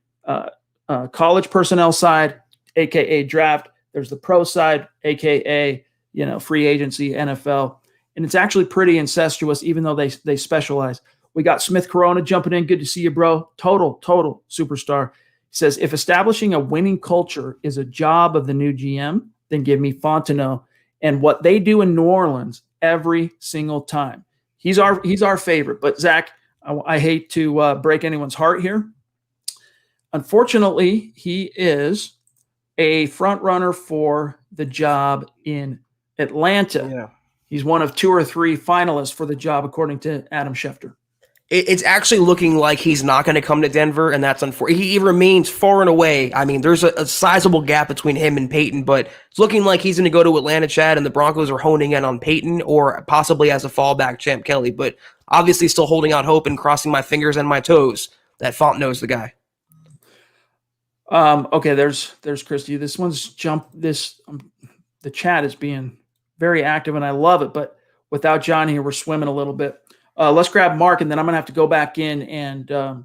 college personnel side, AKA draft. There's the pro side, AKA, free agency, NFL. And it's actually pretty incestuous, even though they specialize. We got Smith Corona jumping in. Good to see you, bro. Total superstar. He says, if establishing a winning culture is a job of the new GM, then give me Fontenot and what they do in New Orleans every single time. He's our favorite. But Zach, I hate to break anyone's heart here. Unfortunately, he is a front runner for the job in Atlanta. Yeah. He's one of 2 or 3 finalists for the job, according to Adam Schefter. It's actually looking like he's not going to come to Denver, and that's unfortunate. He remains far and away. I mean, there's a sizable gap between him and Peyton, but it's looking like he's going to go to Atlanta, Chad, and the Broncos are honing in on Peyton or possibly as a fallback Champ Kelly, but obviously still holding out hope and crossing my fingers and my toes that Fontenot's the guy. Okay, there's Christy. This one's the chat is being very active, and I love it, but without John here, we're swimming a little bit. Let's grab Mark, and then I'm going to have to go back in and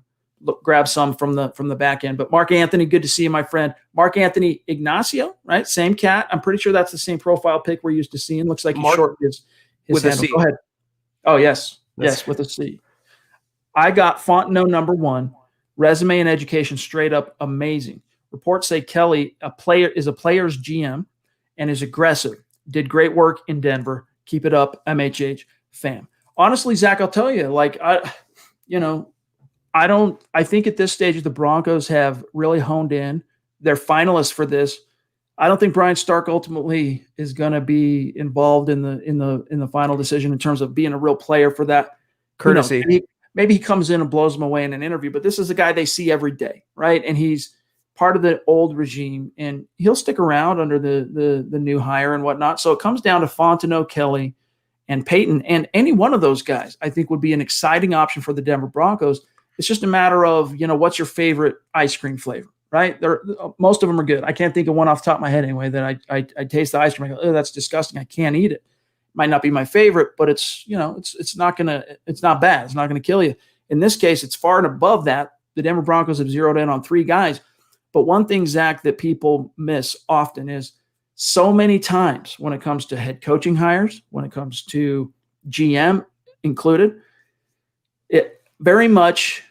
grab some from the back end. But Mark Anthony, good to see you, my friend. Mark Anthony Ignacio, right? Same cat. I'm pretty sure that's the same profile pic we're used to seeing. Looks like he shortened his with handle. a C. Go ahead. Oh, yes. Yes, with a C. I got Fontenot number 1. Resume and education straight up amazing. Reports say Kelly is a player's GM and is aggressive. Did great work in Denver. Keep it up, MHH fam. Honestly, Zach, I'll tell you, I think at this stage the Broncos have really honed in. They're finalists for this. I don't think Brian Stark ultimately is going to be involved in the final decision in terms of being a real player for that courtesy. Maybe he comes in and blows them away in an interview, but this is a guy they see every day, right? And he's part of the old regime, and he'll stick around under the new hire and whatnot. So it comes down to Fontenot, Kelly, and Peyton, and any one of those guys I think would be an exciting option for the Denver Broncos. It's just a matter of, what's your favorite ice cream flavor, right? Most of them are good. I can't think of one off the top of my head anyway that I taste the ice cream. I go, oh, that's disgusting. I can't eat it. Might not be my favorite, but it's not bad. It's not going to kill you. In this case, it's far and above that. The Denver Broncos have zeroed in on 3 guys. But one thing, Zach, that people miss often is so many times when it comes to head coaching hires, when it comes to GM included, it very much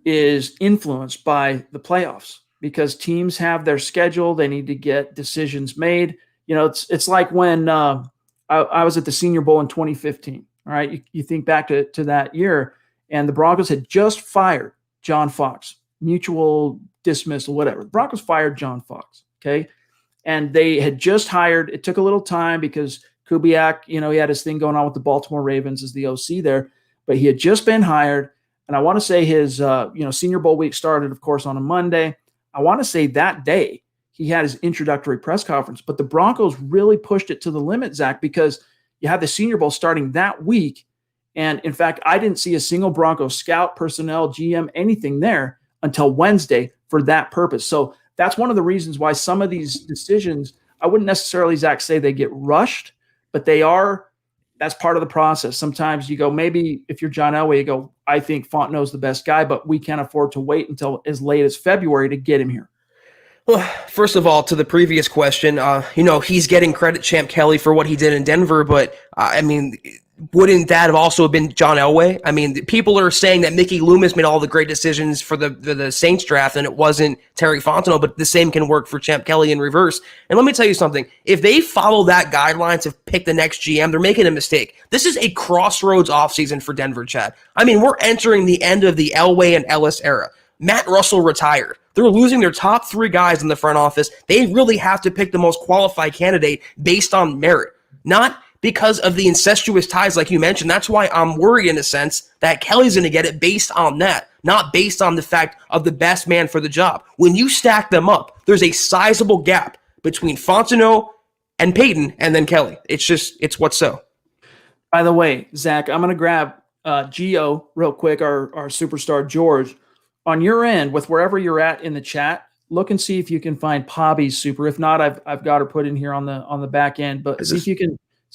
is influenced by the playoffs because teams have their schedule. They need to get decisions made. It's like when I was at the Senior Bowl in 2015. All right. You think back to that year, and the Broncos had just fired John Fox, mutual dismissal, whatever. The Broncos fired John Fox. Okay. And they had just hired, it took a little time because Kubiak, he had his thing going on with the Baltimore Ravens as the OC there, but he had just been hired. And I want to say his, Senior Bowl week started, of course, on a Monday. I want to say that day he had his introductory press conference, but the Broncos really pushed it to the limit, Zach, because you had the Senior Bowl starting that week. And in fact, I didn't see a single Broncos scout, personnel, GM, anything there until Wednesday for that purpose. So that's one of the reasons why some of these decisions, I wouldn't necessarily, Zach, say they get rushed, but that's part of the process. Sometimes you go, maybe if you're John Elway, you go, I think Fontenot's the best guy, but we can't afford to wait until as late as February to get him here. Well, first of all, to the previous question, he's getting credit, Champ Kelly, for what he did in Denver, but wouldn't that have also been John Elway? I mean, people are saying that Mickey Loomis made all the great decisions for the Saints draft and it wasn't Terry Fontenot, but the same can work for Champ Kelly in reverse. And let me tell you something. If they follow that guideline to pick the next GM, they're making a mistake. This is a crossroads offseason for Denver, Chad. I mean, we're entering the end of the Elway and Ellis era. Matt Russell retired. They're losing their top 3 guys in the front office. They really have to pick the most qualified candidate based on merit, not because of the incestuous ties like you mentioned. That's why I'm worried in a sense that Kelly's going to get it based on that, not based on the fact of the best man for the job. When you stack them up, there's a sizable gap between Fontenot and Peyton and then Kelly. It's what's so. By the way, Zach, I'm going to grab Gio real quick, our superstar George. On your end, with wherever you're at in the chat, look and see if you can find Pobby's super. If not, I've got her put in here on the back end, but see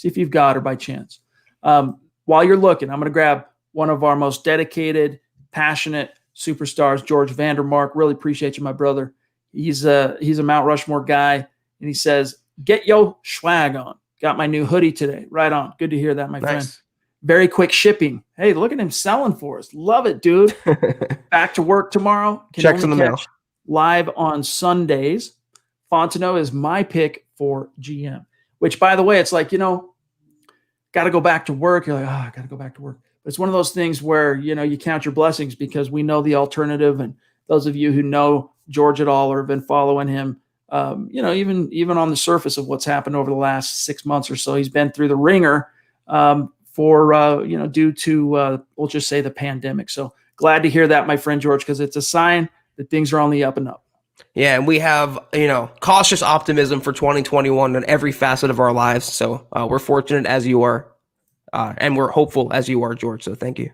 if you've got her by chance. While you're looking, I'm going to grab one of our most dedicated, passionate superstars, George Vandermark. Really appreciate you, my brother. He's a Mount Rushmore guy, and he says, "Get yo swag on. Got my new hoodie today. Right on. Good to hear that, my friend. Very quick shipping. Hey, look at him selling for us. Love it, dude. Back to work tomorrow. Checks in the mail. Live on Sundays. Fontenot is my pick for GM." Which, by the way, it's like, got to go back to work. You're like, I got to go back to work. But it's one of those things where, you count your blessings because we know the alternative. And those of you who know George at all or have been following him, even on the surface of what's happened over the last 6 months or so, he's been through the ringer due to, we'll just say, the pandemic. So glad to hear that, my friend George, because it's a sign that things are on the up and up. Yeah, and we have, cautious optimism for 2021 in every facet of our lives. So we're fortunate as you are, and we're hopeful as you are, George. So thank you.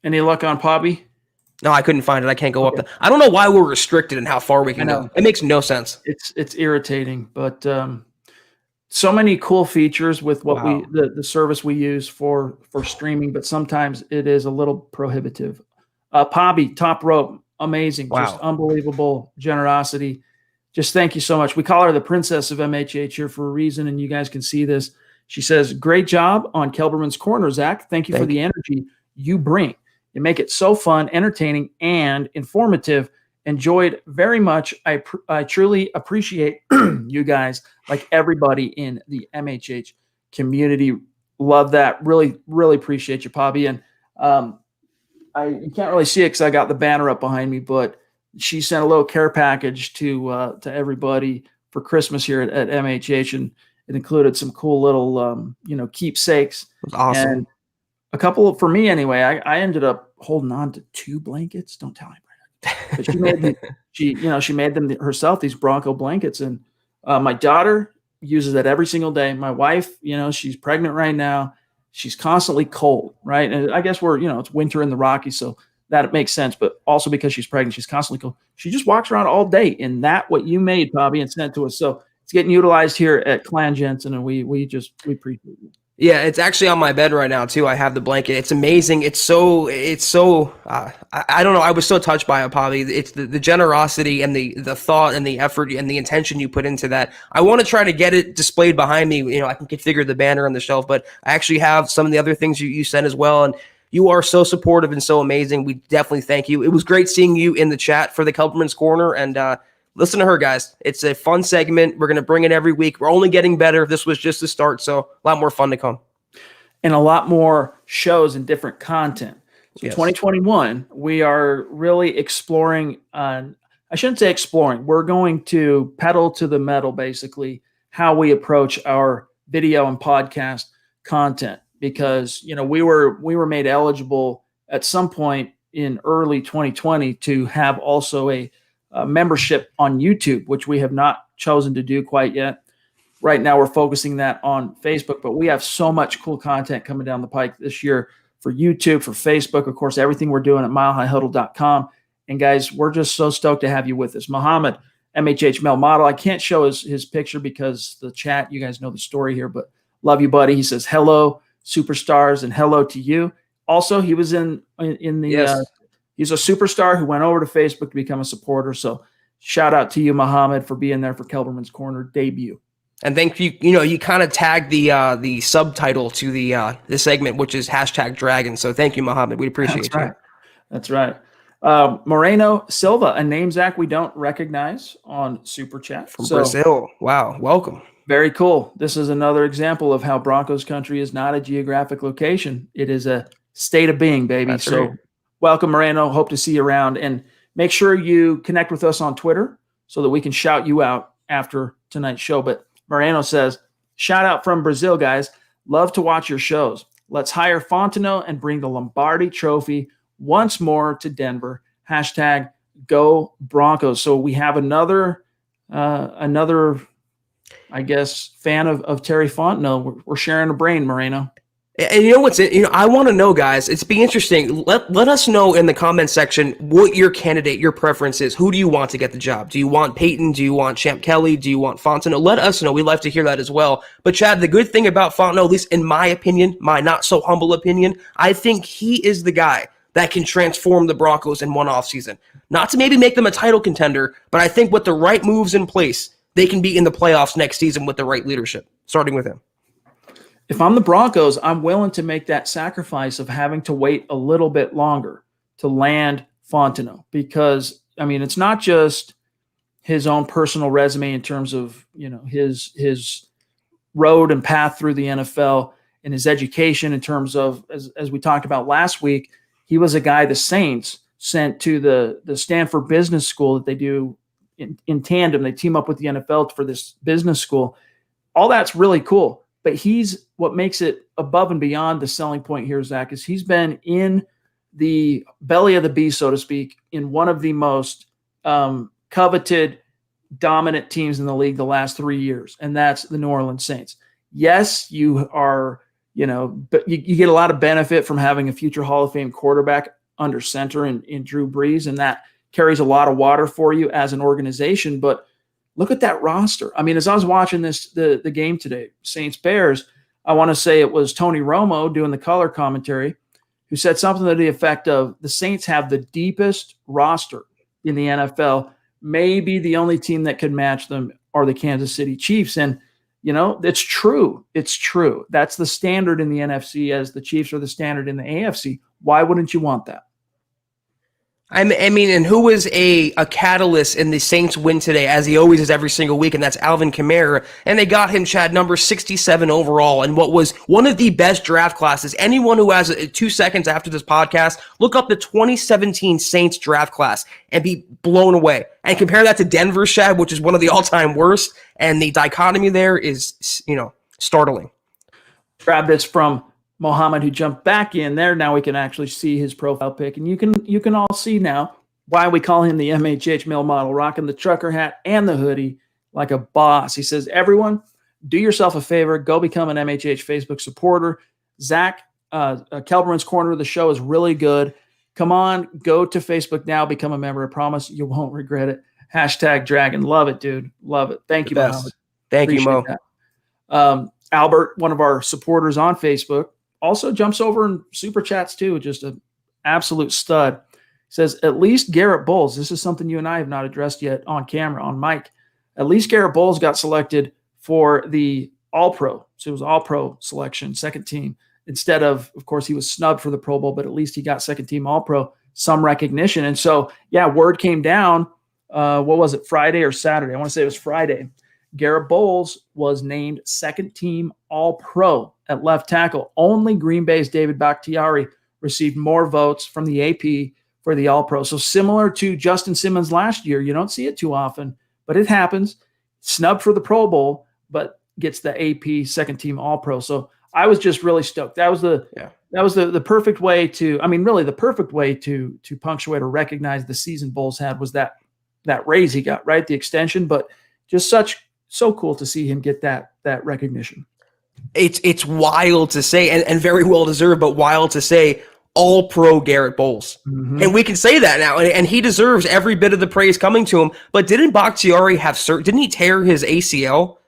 Any luck on Pobby? No, I couldn't find it. I can't go up there. I don't know why we're restricted in how far we can go. It makes no sense. It's irritating, but so many cool features with what the service we use for streaming, but sometimes it is a little prohibitive. Pobby, top rope. Amazing. Wow. Just unbelievable generosity. Just thank you so much. We call her the princess of MHH here for a reason, and you guys can see this. She says, "Great job on Kelberman's Corner, Zach. Thank you for the energy you bring. You make it so fun, entertaining, and informative. Enjoyed very much. I truly appreciate you guys, like everybody in the MHH community. Love that. Really, really appreciate you, Pobby." And you can't really see it because I got the banner up behind me, but she sent a little care package to everybody for Christmas here at MHH, and it included some cool little keepsakes. That's awesome. And a couple for me anyway. I ended up holding on to 2 blankets. Don't tell anybody. But she made them herself, these Bronco blankets, and my daughter uses that every single day. My wife, she's pregnant right now. She's constantly cold, right? And I guess it's winter in the Rockies, so that makes sense. But also because she's pregnant, she's constantly cold. She just walks around all day in that what you made, Bobby, and sent to us. So it's getting utilized here at Clan Jensen, and we appreciate it. Yeah, it's actually on my bed right now too. I have the blanket. It's amazing. It's so. I don't know. I was so touched by it, Bobby. It's the generosity and the thought and the effort and the intention you put into that. I want to try to get it displayed behind me. I can configure the banner on the shelf, but I actually have some of the other things you sent as well. And you are so supportive and so amazing. We definitely thank you. It was great seeing you in the chat for the Kelberman's Corner, and listen to her, guys. It's a fun segment. We're going to bring it every week. We're only getting better. This was just the start, so a lot more fun to come. And a lot more shows and different content. So yes. 2021, we are really exploring I shouldn't say exploring. We're going to pedal to the metal, basically, how we approach our video and podcast content. Because, we were made eligible at some point in early 2020 to have also a membership on YouTube, which we have not chosen to do quite yet. Right now, we're focusing that on Facebook, but we have so much cool content coming down the pike this year for YouTube, for Facebook, of course, everything we're doing at milehighhuddle.com. And guys, we're just so stoked to have you with us. Muhammad, MHH Male Model. I can't show his picture because the chat, you guys know the story here, but love you, buddy. He says, hello, superstars, and hello to you. Also, he was in the yes. He's a superstar who went over to Facebook to become a supporter. So shout out to you, Muhammad, for being there for Kelberman's Corner debut. And thank you. You kind of tagged the subtitle to the segment, which is #Dragon. So thank you, Mohammed. We appreciate you. That's right. Moreno Silva, a name, Zach, we don't recognize on Super Chat. From Brazil. Wow. Welcome. Very cool. This is another example of how Broncos country is not a geographic location. It is a state of being, baby. That's so right. Welcome, Moreno. Hope to see you around. And make sure you connect with us on Twitter so that we can shout you out after tonight's show. But Moreno says, shout out from Brazil, guys. Love to watch your shows. Let's hire Fontenot and bring the Lombardi Trophy once more to Denver. #Go Broncos. So we have another, I guess, fan of Terry Fontenot. We're sharing a brain, Moreno. And you know what's I want to know, guys. It's be interesting. Let us know in the comment section what your candidate, your preference is. Who do you want to get the job? Do you want Peyton? Do you want Champ Kelly? Do you want Fontenot? Let us know. We'd like to hear that as well. But Chad, the good thing about Fontenot, at least in my opinion, my not so humble opinion, I think he is the guy that can transform the Broncos in one offseason. Not to maybe make them a title contender, but I think with the right moves in place, they can be in the playoffs next season with the right leadership, starting with him. If I'm the Broncos, I'm willing to make that sacrifice of having to wait a little bit longer to land Fontenot because, it's not just his own personal resume in terms of, his road and path through the NFL and his education in terms of, as we talked about last week, he was a guy the Saints sent to the Stanford Business School that they do in tandem. They team up with the NFL for this business school. All that's really cool. But what makes it above and beyond the selling point here, Zach, is he's been in the belly of the beast, so to speak, in one of the most coveted, dominant teams in the league the last 3 years, and that's the New Orleans Saints. Yes, you are, but you get a lot of benefit from having a future Hall of Fame quarterback under center in Drew Brees, and that carries a lot of water for you as an organization, but look at that roster. As I was watching the game today, Saints-Bears, I want to say it was Tony Romo doing the color commentary who said something to the effect of the Saints have the deepest roster in the NFL. Maybe the only team that could match them are the Kansas City Chiefs. And, it's true. It's true. That's the standard in the NFC as the Chiefs are the standard in the AFC. Why wouldn't you want that? And who was a catalyst in the Saints win today, as he always is every single week, and that's Alvin Kamara. And they got him, Chad, number 67 overall, and what was one of the best draft classes. Anyone who has 2 seconds after this podcast, look up the 2017 Saints draft class and be blown away. And compare that to Denver's, Chad, which is one of the all-time worst, and the dichotomy there is, startling. Grab this from Mohammed, who jumped back in there. Now we can actually see his profile pic, and you can all see now why we call him the MHH male model, rocking the trucker hat and the hoodie like a boss. He says, everyone, do yourself a favor, go become an MHH Facebook supporter. Zach Kelberman's corner of the show is really good. Come on, go to Facebook now, become a member. I promise you won't regret it. #Dragon. Love it, dude. Love it. Thank you, Mohammed. Thank you, Mo. Albert, one of our supporters on Facebook, also jumps over in super chats too. Just an absolute stud. Says, at least Garrett Bolles. This is something you and I have not addressed yet on camera, on mic. At least Garrett Bolles got selected for the All-Pro. So it was All-Pro selection, second team. Instead of course, he was snubbed for the Pro Bowl, but at least he got second team All-Pro, some recognition. And so, word came down. What was it, Friday or Saturday? I want to say it was Friday. Garrett Bolles was named second team All-Pro at left tackle. Only Green Bay's David Bakhtiari received more votes from the AP for the All-Pro. So similar to Justin Simmons last year, you don't see it too often, but it happens. Snubbed for the Pro Bowl, but gets the AP second team All-Pro. So I was just really stoked. That was the perfect way to, really the perfect way to punctuate or recognize the season Bolles had was that raise he got, right? The extension, but just so cool to see him get that recognition. It's wild to say, and very well deserved, but wild to say, All-Pro Garrett Bolles. Mm-hmm. And we can say that now, and he deserves every bit of the praise coming to him. But didn't Bakhtiari didn't he tear his ACL?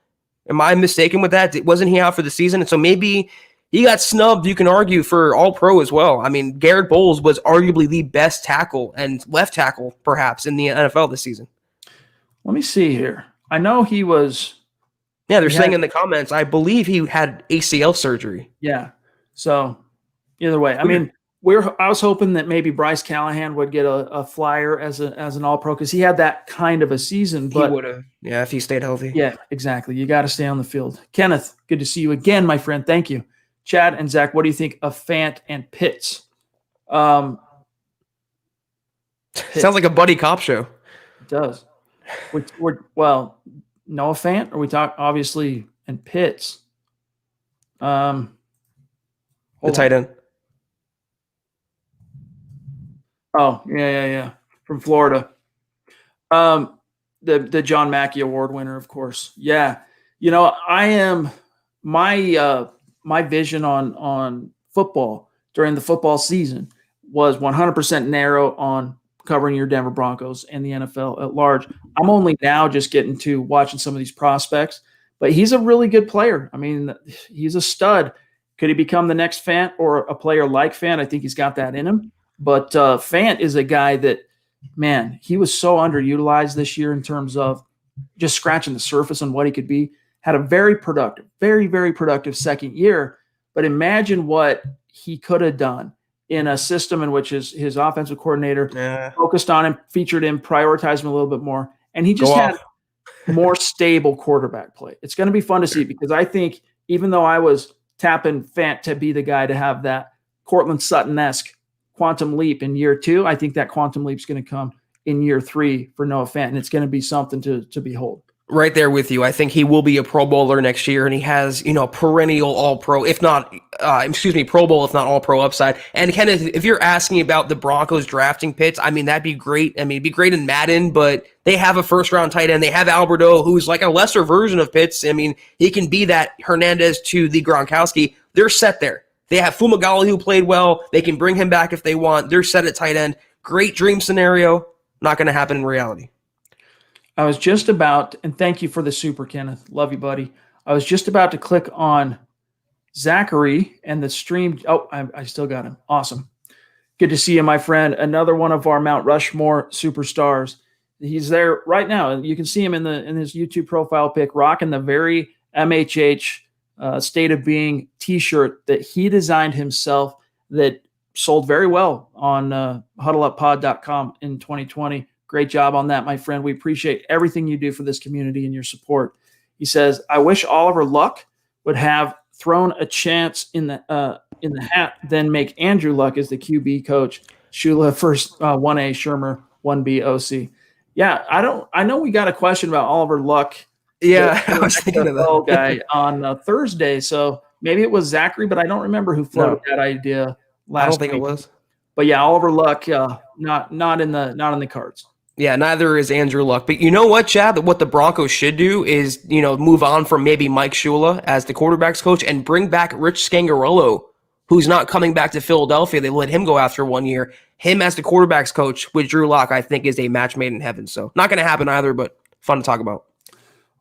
Am I mistaken with that? Wasn't he out for the season? And so maybe he got snubbed, you can argue, for All-Pro as well. Garrett Bolles was arguably the best tackle and left tackle, perhaps, in the NFL this season. Let me see here. I know he was Yeah, they're saying in the comments, I believe he had ACL surgery. Yeah. So either way, I mean, I was hoping that maybe Bryce Callahan would get a flyer as an All-Pro because he had that kind of a season. But he would have, yeah, if he stayed healthy. Yeah, exactly. You got to stay on the field. Kenneth, good to see you again, my friend. Thank you. Chad and Zach, what do you think of Fant and Pitts? Sounds like a buddy cop show. It does. Well, Noah Fant, or we talk obviously and Pitts. The tight end. Oh, yeah. From Florida. The John Mackey Award winner, of course. Yeah. I am my vision on football during the football season was 100% narrow on covering your Denver Broncos and the NFL at large. I'm only now just getting to watching some of these prospects, but he's a really good player. I mean, he's a stud. Could he become the next Fant or a player like Fant? I think he's got that in him. But Fant is a guy that, man, he was so underutilized this year in terms of just scratching the surface on what he could be. Had a very productive, very, very productive second year. But imagine what he could have done in a system in which his offensive coordinator focused on him, featured him, prioritized him a little bit more. And he just had more stable quarterback play. It's going to be fun to see because I think even though I was tapping Fant to be the guy to have that Cortland Sutton-esque quantum leap in year 2, I think that quantum leap is going to come in year 3 for Noah Fant, and it's going to be something to behold. Right there with you. I think he will be a Pro Bowler next year, and he has, perennial All-Pro, if not, Pro Bowl, if not All-Pro upside. And Kenneth, if you're asking about the Broncos drafting Pitts, I mean, that'd be great. I mean, it'd be great in Madden, but they have a first-round tight end. They have Alberto, who's like a lesser version of Pitts. I mean, he can be that Hernandez to the Gronkowski. They're set there. They have Fumagalli, who played well. They can bring him back if they want. They're set at tight end. Great dream scenario. Not going to happen in reality. I was just about, and thank you for the super, Kenneth. Love you, buddy. I was just about to click on Zachary and the stream. Oh, I still got him. Awesome. Good to see you, my friend. Another one of our Mount Rushmore superstars. He's there right now. You can see him in his YouTube profile pic, rocking the very MHH State of Being t-shirt that he designed himself that sold very well on huddleuppod.com in 2020. Great job on that, my friend. We appreciate everything you do for this community and your support. He says, I wish Oliver Luck would have thrown a chance in the hat, then make Andrew Luck as the QB coach. Shula first 1A, Shermer 1B OC. Yeah, I know we got a question about Oliver Luck. Yeah, I was thinking of that guy on Thursday. So maybe it was Zachary, but I don't remember who floated that idea last week. I don't think it was. But yeah, Oliver Luck, not in the cards. Yeah, neither is Andrew Luck. But you know what, Chad? What the Broncos should do is, move on from maybe Mike Shula as the quarterback's coach and bring back Rich Scangarello, who's not coming back to Philadelphia. They let him go after 1 year. Him as the quarterback's coach with Drew Lock, I think, is a match made in heaven. So not going to happen either, but fun to talk about.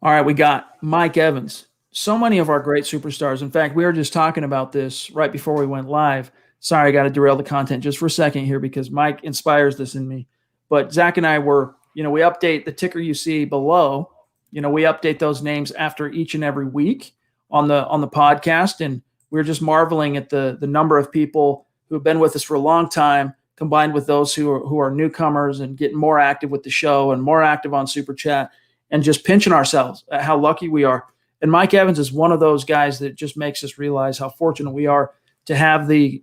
All right, we got Mike Evans. So many of our great superstars. In fact, we were just talking about this right before we went live. Sorry, I got to derail the content just for a second here because Mike inspires this in me. But Zach and I were, we update the ticker you see below. We update those names after each and every week on the podcast. And we're just marveling at the number of people who have been with us for a long time, combined with those who are newcomers and getting more active with the show and more active on Super Chat and just pinching ourselves at how lucky we are. And Mike Evans is one of those guys that just makes us realize how fortunate we are to have the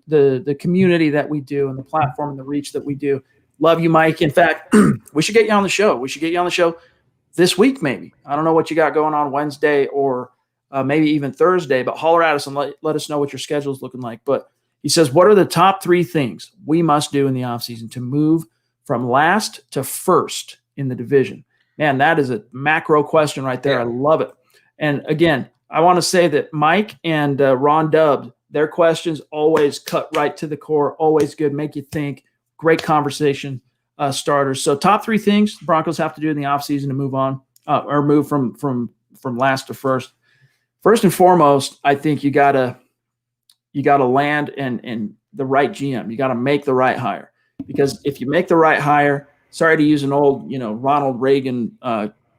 community that we do and the platform and the reach that we do. Love you, Mike. In fact, we should get you on the show. We should get you on the show this week, maybe. I don't know what you got going on Wednesday or maybe even Thursday, but holler at us and let us know what your schedule is looking like. But he says, what are the top 3 things we must do in the offseason to move from last to first in the division? Man, that is a macro question right there. I love it. And again, I want to say that Mike and Ron Dubbs, their questions always cut right to the core, always good, make you think. Great conversation starters. So top 3 things the Broncos have to do in the offseason to move on or move from last to first. First and foremost, I think you gotta land and the right GM. You gotta make the right hire, because if you make the right hire, sorry to use an old Ronald Reagan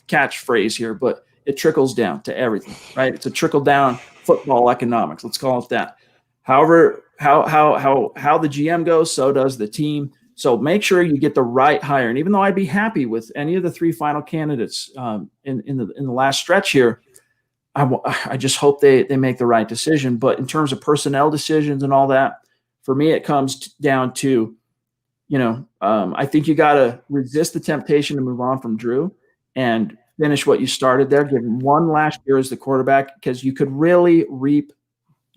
catchphrase here, but it trickles down to everything, right? It's a trickle down football economics. Let's call it that. However, how the GM goes, so does the team. So make sure you get the right hire. And even though I'd be happy with any of the 3 final candidates in the last stretch here, I just hope they make the right decision. But in terms of personnel decisions and all that, for me, it comes down to, I think you got to resist the temptation to move on from Drew and finish what you started there. Give him one last year as the quarterback, because you could really reap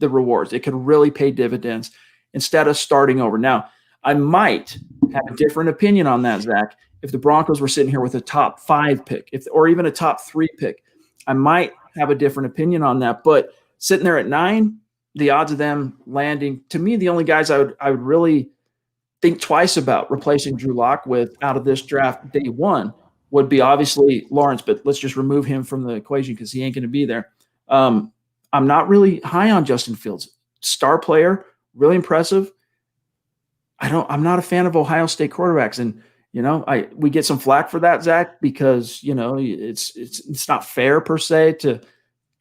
the rewards. It could really pay dividends instead of starting over. Now, I might have a different opinion on that, Zach, if the Broncos were sitting here with a top 5 pick, or even a top 3 pick. I might have a different opinion on that. But sitting there at 9, the odds of them landing, to me, the only guys I would really think twice about replacing Drew Lock with out of this draft day 1 would be obviously Lawrence, but let's just remove him from the equation because he ain't going to be there. I'm not really high on Justin Fields. Star player, really impressive. I'm not a fan of Ohio State quarterbacks, and we get some flack for that, Zach, because it's not fair per se to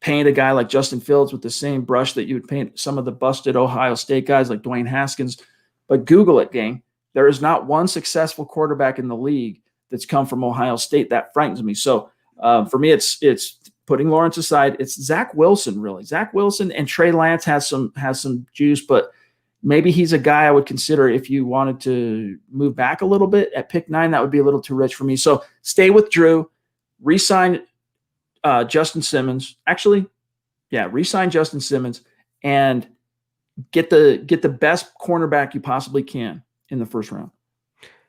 paint a guy like Justin Fields with the same brush that you would paint some of the busted Ohio State guys like Dwayne Haskins. But Google it, gang. There is not one successful quarterback in the league that's come from Ohio State. That frightens me. So for me, it's putting Lawrence aside. It's Zach Wilson, really. Zach Wilson and Trey Lance has some juice, but maybe he's a guy I would consider if you wanted to move back a little bit at pick 9. That would be a little too rich for me. So stay with Drew, re-sign Justin Simmons. Actually, re-sign Justin Simmons and get the best cornerback you possibly can in the first round.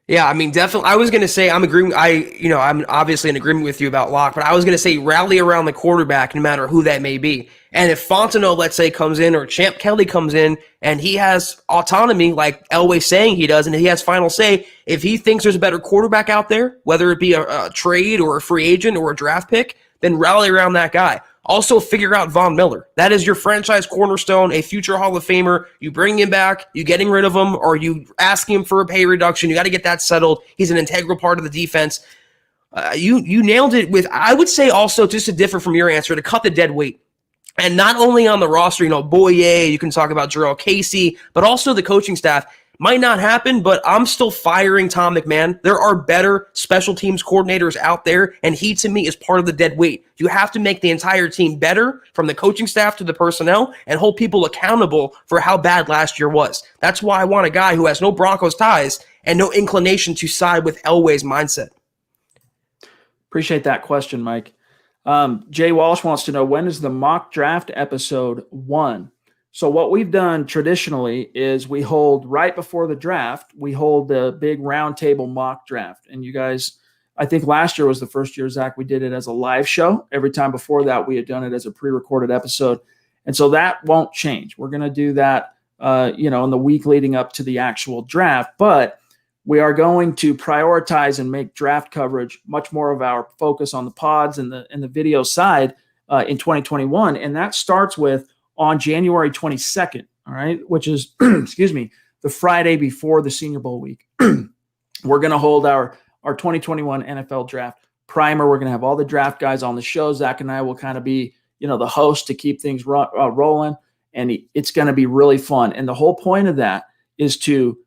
Yeah, I mean, definitely. I was going to say I'm agreeing. I'm obviously in agreement with you about Locke, but I was going to say rally around the quarterback, no matter who that may be. And if Fontenot, let's say, comes in, or Champ Kelly comes in, and he has autonomy, like Elway's saying he does, and he has final say, if he thinks there's a better quarterback out there, whether it be a trade or a free agent or a draft pick, then rally around that guy. Also, figure out Von Miller. That is your franchise cornerstone, a future Hall of Famer. You bring him back, you getting rid of him, or you asking him for a pay reduction. You got to get that settled. He's an integral part of the defense. You nailed it with, I would say also, just to differ from your answer, to cut the dead weight. And not only on the roster, Boye, you can talk about Jarrell Casey, but also the coaching staff. Might not happen, but I'm still firing Tom McMahon. There are better special teams coordinators out there, and he, to me, is part of the dead weight. You have to make the entire team better, from the coaching staff to the personnel, and hold people accountable for how bad last year was. That's why I want a guy who has no Broncos ties and no inclination to side with Elway's mindset. Appreciate that question, Mike. Jay Walsh wants to know, when is the mock draft episode 1? So what we've done traditionally is we hold right before the draft, we hold the big roundtable mock draft. And you guys, I think last year was the first year, Zach, we did it as a live show. Every time before that, we had done it as a pre-recorded episode. And so that won't change. We're going to do that, in the week leading up to the actual draft. But we are going to prioritize and make draft coverage much more of our focus on the pods and the video side in 2021. And that starts with on January 22nd, all right, which is, the Friday before the Senior Bowl week. We're going to hold our 2021 NFL draft primer. We're going to have all the draft guys on the show. Zach and I will kind of be, the host to keep things rolling, and it's going to be really fun. And the whole point of that is to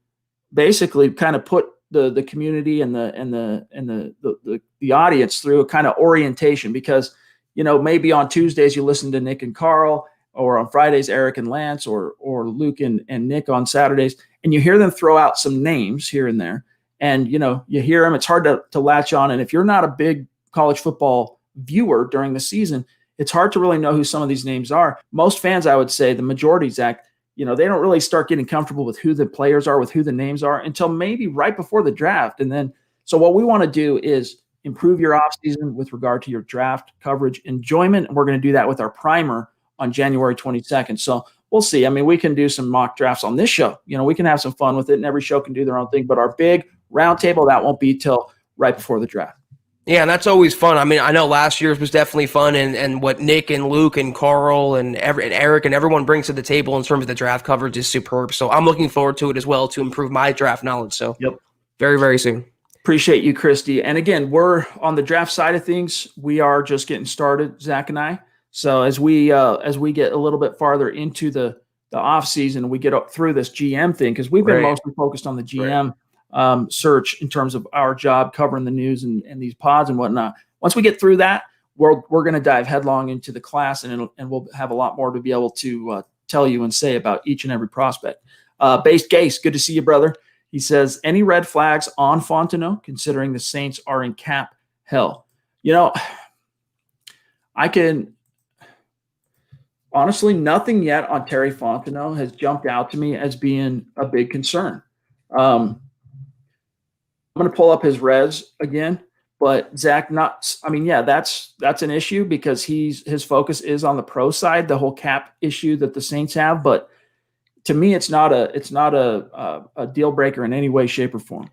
basically kind of put the community and the audience through a kind of orientation, because, maybe on Tuesdays you listen to Nick and Carl, or on Fridays, Eric and Lance, or Luke and Nick on Saturdays, and you hear them throw out some names here and there, and, you hear them, it's hard to latch on. And if you're not a big college football viewer during the season, it's hard to really know who some of these names are. Most fans, I would say, the majority, Zach, they don't really start getting comfortable with who the players are, with who the names are, until maybe right before the draft. And then, so what we want to do is improve your offseason with regard to your draft coverage enjoyment, and we're going to do that with our primer on January 22nd. So we'll see. I mean, we can do some mock drafts on this show. We can have some fun with it, and every show can do their own thing. But our big roundtable, that won't be till right before the draft. Yeah, and that's always fun. I mean, I know last year's was definitely fun, and what Nick and Luke and Carl and Eric and everyone brings to the table in terms of the draft coverage is superb. So I'm looking forward to it as well, to improve my draft knowledge. So yep. Very, very soon. Appreciate you, Christy. And again, we're on the draft side of things. We are just getting started, Zach and I. So as we get a little bit farther into the off season, we get up through this GM thing, because we've been mostly focused on the GM search in terms of our job covering the news and these pods and whatnot. Once we get through that, we're going to dive headlong into the class, and we'll have a lot more to be able to tell you and say about each and every prospect. Based Gase, good to see you, brother. He says, any red flags on Fontenot, considering the Saints are in cap hell? I can honestly, nothing yet on Terry Fontenot has jumped out to me as being a big concern. I'm going to pull up his res again, but Zach, that's an issue, because his focus is on the pro side, the whole cap issue that the Saints have. But to me, it's not a deal breaker in any way, shape, or form.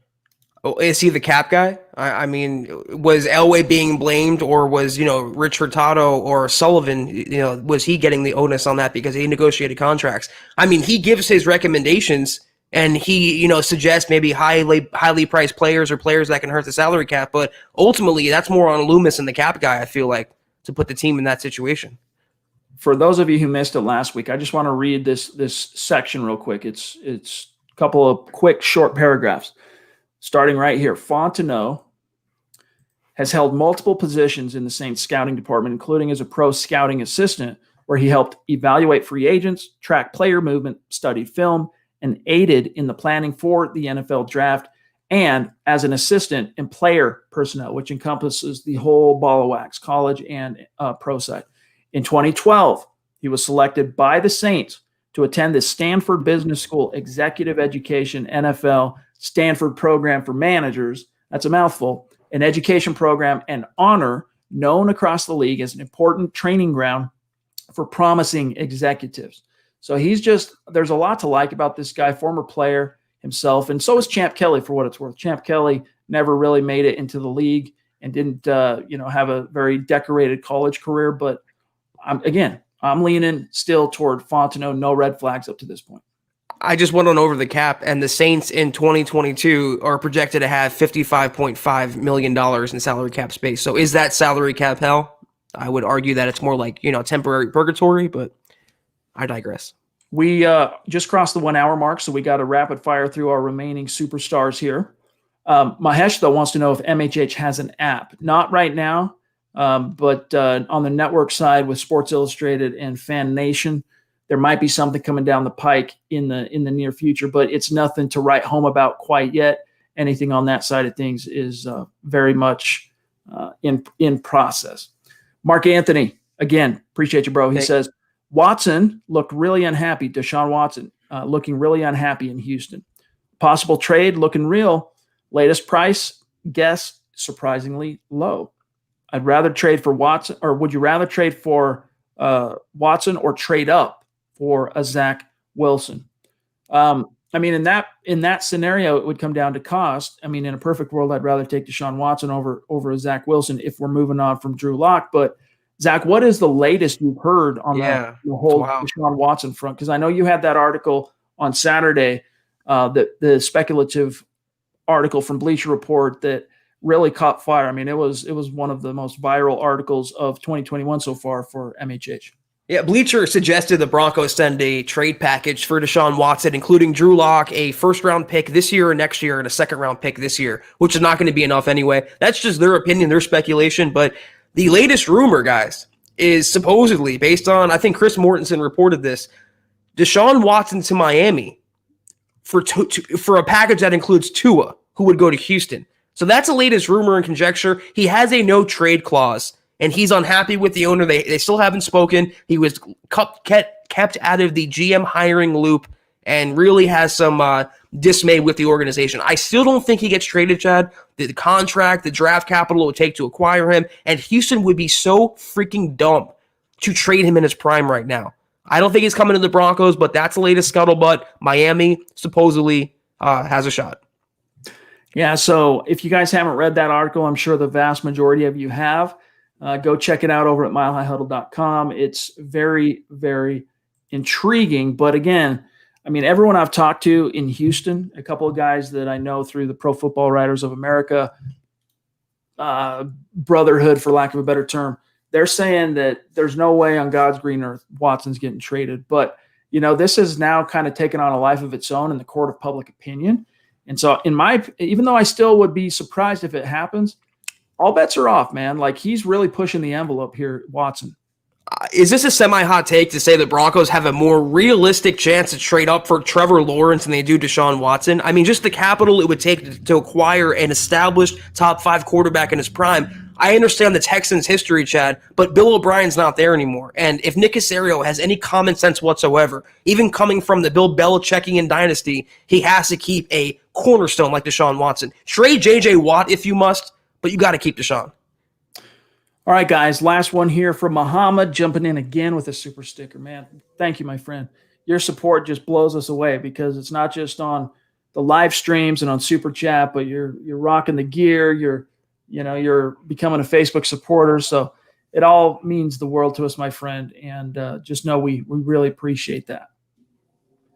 Oh, is he the cap guy? I mean, was Elway being blamed, or was, Rich Hurtado or Sullivan, was he getting the onus on that because he negotiated contracts? I mean, he gives his recommendations, and he, suggests maybe highly priced players or players that can hurt the salary cap. But ultimately, that's more on Loomis and the cap guy, I feel like, to put the team in that situation. For those of you who missed it last week, I just want to read this section real quick. It's a couple of quick, short paragraphs. Starting right here, Fontenot has held multiple positions in the Saints scouting department, including as a pro scouting assistant, where he helped evaluate free agents, track player movement, studied film, and aided in the planning for the NFL draft, and as an assistant in player personnel, which encompasses the whole ball of wax, college and pro side. In 2012, he was selected by the Saints to attend the Stanford Business School Executive Education NFL Stanford Program for Managers. That's a mouthful. An education program and honor known across the league as an important training ground for promising executives. So there's a lot to like about this guy, former player himself. And so is Champ Kelly, for what it's worth. Champ Kelly never really made it into the league and didn't, have a very decorated college career. But I'm leaning still toward Fontenot. No red flags up to this point. I just went on over the cap, and the Saints in 2022 are projected to have $55.5 million in salary cap space. So is that salary cap hell? I would argue that it's more like, temporary purgatory, but I digress. We just crossed the 1 hour mark, so we got to rapid fire through our remaining superstars here. Mahesh, though, wants to know if MHH has an app. Not right now, but on the network side with Sports Illustrated and Fan Nation, there might be something coming down the pike in the near future, but it's nothing to write home about quite yet. Anything on that side of things is very much in process. Mark Anthony, again, appreciate you, bro. He says, Watson looked really unhappy. Deshaun Watson looking really unhappy in Houston. Possible trade looking real. Latest price, guess, surprisingly low. I'd rather trade for Watson, or would you rather trade for Watson or trade up for a Zach Wilson? In that scenario, it would come down to cost. In a perfect world, I'd rather take Deshaun Watson over a Zach Wilson if we're moving on from Drew Lock. But Zach, what is the latest you've heard on the whole Deshaun Watson front? Because I know you had that article on Saturday, the speculative article from Bleacher Report that really caught fire. It was one of the most viral articles of 2021 so far for MHH. Yeah, Bleacher suggested the Broncos send a trade package for Deshaun Watson, including Drew Lock, a first-round pick this year or next year, and a second-round pick this year, which is not going to be enough anyway. That's just their opinion, their speculation. But the latest rumor, guys, is supposedly, based on, I think Chris Mortensen reported this, Deshaun Watson to Miami for a package that includes Tua, who would go to Houston. So that's the latest rumor and conjecture. He has a no-trade clause, and he's unhappy with the owner. They still haven't spoken. He was kept out of the GM hiring loop and really has some dismay with the organization. I still don't think he gets traded, Chad. The contract, the draft capital it would take to acquire him, and Houston would be so freaking dumb to trade him in his prime right now. I don't think he's coming to the Broncos, but that's the latest scuttlebutt. Miami supposedly has a shot. Yeah, so if you guys haven't read that article, I'm sure the vast majority of you have. Go check it out over at milehighhuddle.com. It's very, very intriguing. But again, I mean, everyone I've talked to in Houston, a couple of guys that I know through the Pro Football Writers of America brotherhood, for lack of a better term, they're saying that there's no way on God's green earth Watson's getting traded. But, this has now kind of taken on a life of its own in the court of public opinion. And so even though I still would be surprised if it happens, all bets are off, man. Like, he's really pushing the envelope here, Watson. Is this a semi-hot take to say the Broncos have a more realistic chance to trade up for Trevor Lawrence than they do Deshaun Watson? I mean, just the capital it would take to acquire an established top 5 quarterback in his prime. I understand the Texans' history, Chad, but Bill O'Brien's not there anymore. And if Nick Caserio has any common sense whatsoever, even coming from the Bill Belichickian dynasty, he has to keep a cornerstone like Deshaun Watson. Trade J.J. Watt if you must, but you got to keep Deshaun. All right, guys, last one here from Muhammad, jumping in again with a super sticker, man. Thank you, my friend. Your support just blows us away because it's not just on the live streams and on Super Chat, but you're rocking the gear. You're becoming a Facebook supporter. So it all means the world to us, my friend. And just know we really appreciate that.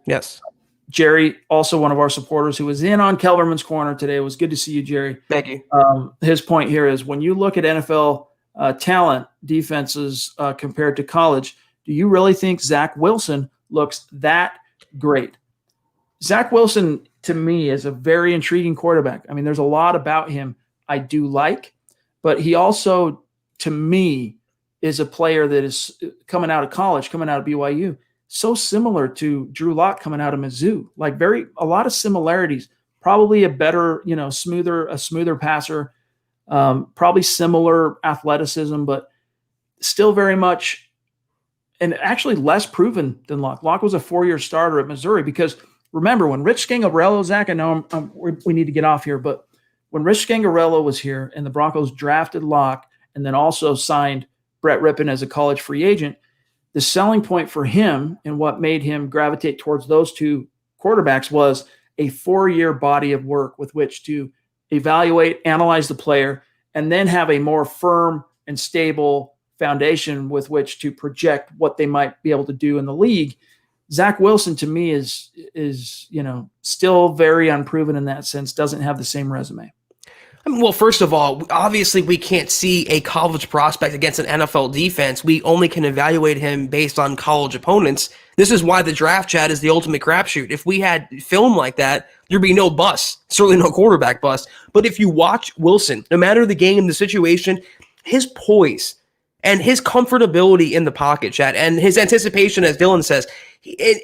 Yes. Jerry, also one of our supporters who was in on Kelberman's Corner today. It was good to see you, Jerry. Thank you. His point here is when you look at NFL talent defenses compared to college, do you really think Zach Wilson looks that great? Zach Wilson, to me, is a very intriguing quarterback. I mean, there's a lot about him I do like, but he also, to me, is a player that is coming out of college, coming out of BYU, so similar to Drew Lock coming out of Mizzou. Like a lot of similarities. Probably a better, smoother passer. Probably similar athleticism, but still very much, and actually less proven than Locke. Locke was a 4-year starter at Missouri because remember when Rich Scangarello, Zach, I know we need to get off here, but when Rich Scangarello was here and the Broncos drafted Locke and then also signed Brett Rippon as a college free agent, the selling point for him and what made him gravitate towards those two quarterbacks was a 4-year body of work with which to evaluate, analyze the player, and then have a more firm and stable foundation with which to project what they might be able to do in the league. Zach Wilson, to me, is still very unproven in that sense, doesn't have the same resume. I mean, well, first of all, obviously we can't see a college prospect against an NFL defense. We only can evaluate him based on college opponents. This is why the draft, Chad, is the ultimate crapshoot. If we had film like that, there'd be no bust, certainly no quarterback bust. But if you watch Wilson, no matter the game, the situation, his poise and his comfortability in the pocket, Chad, and his anticipation, as Dylan says,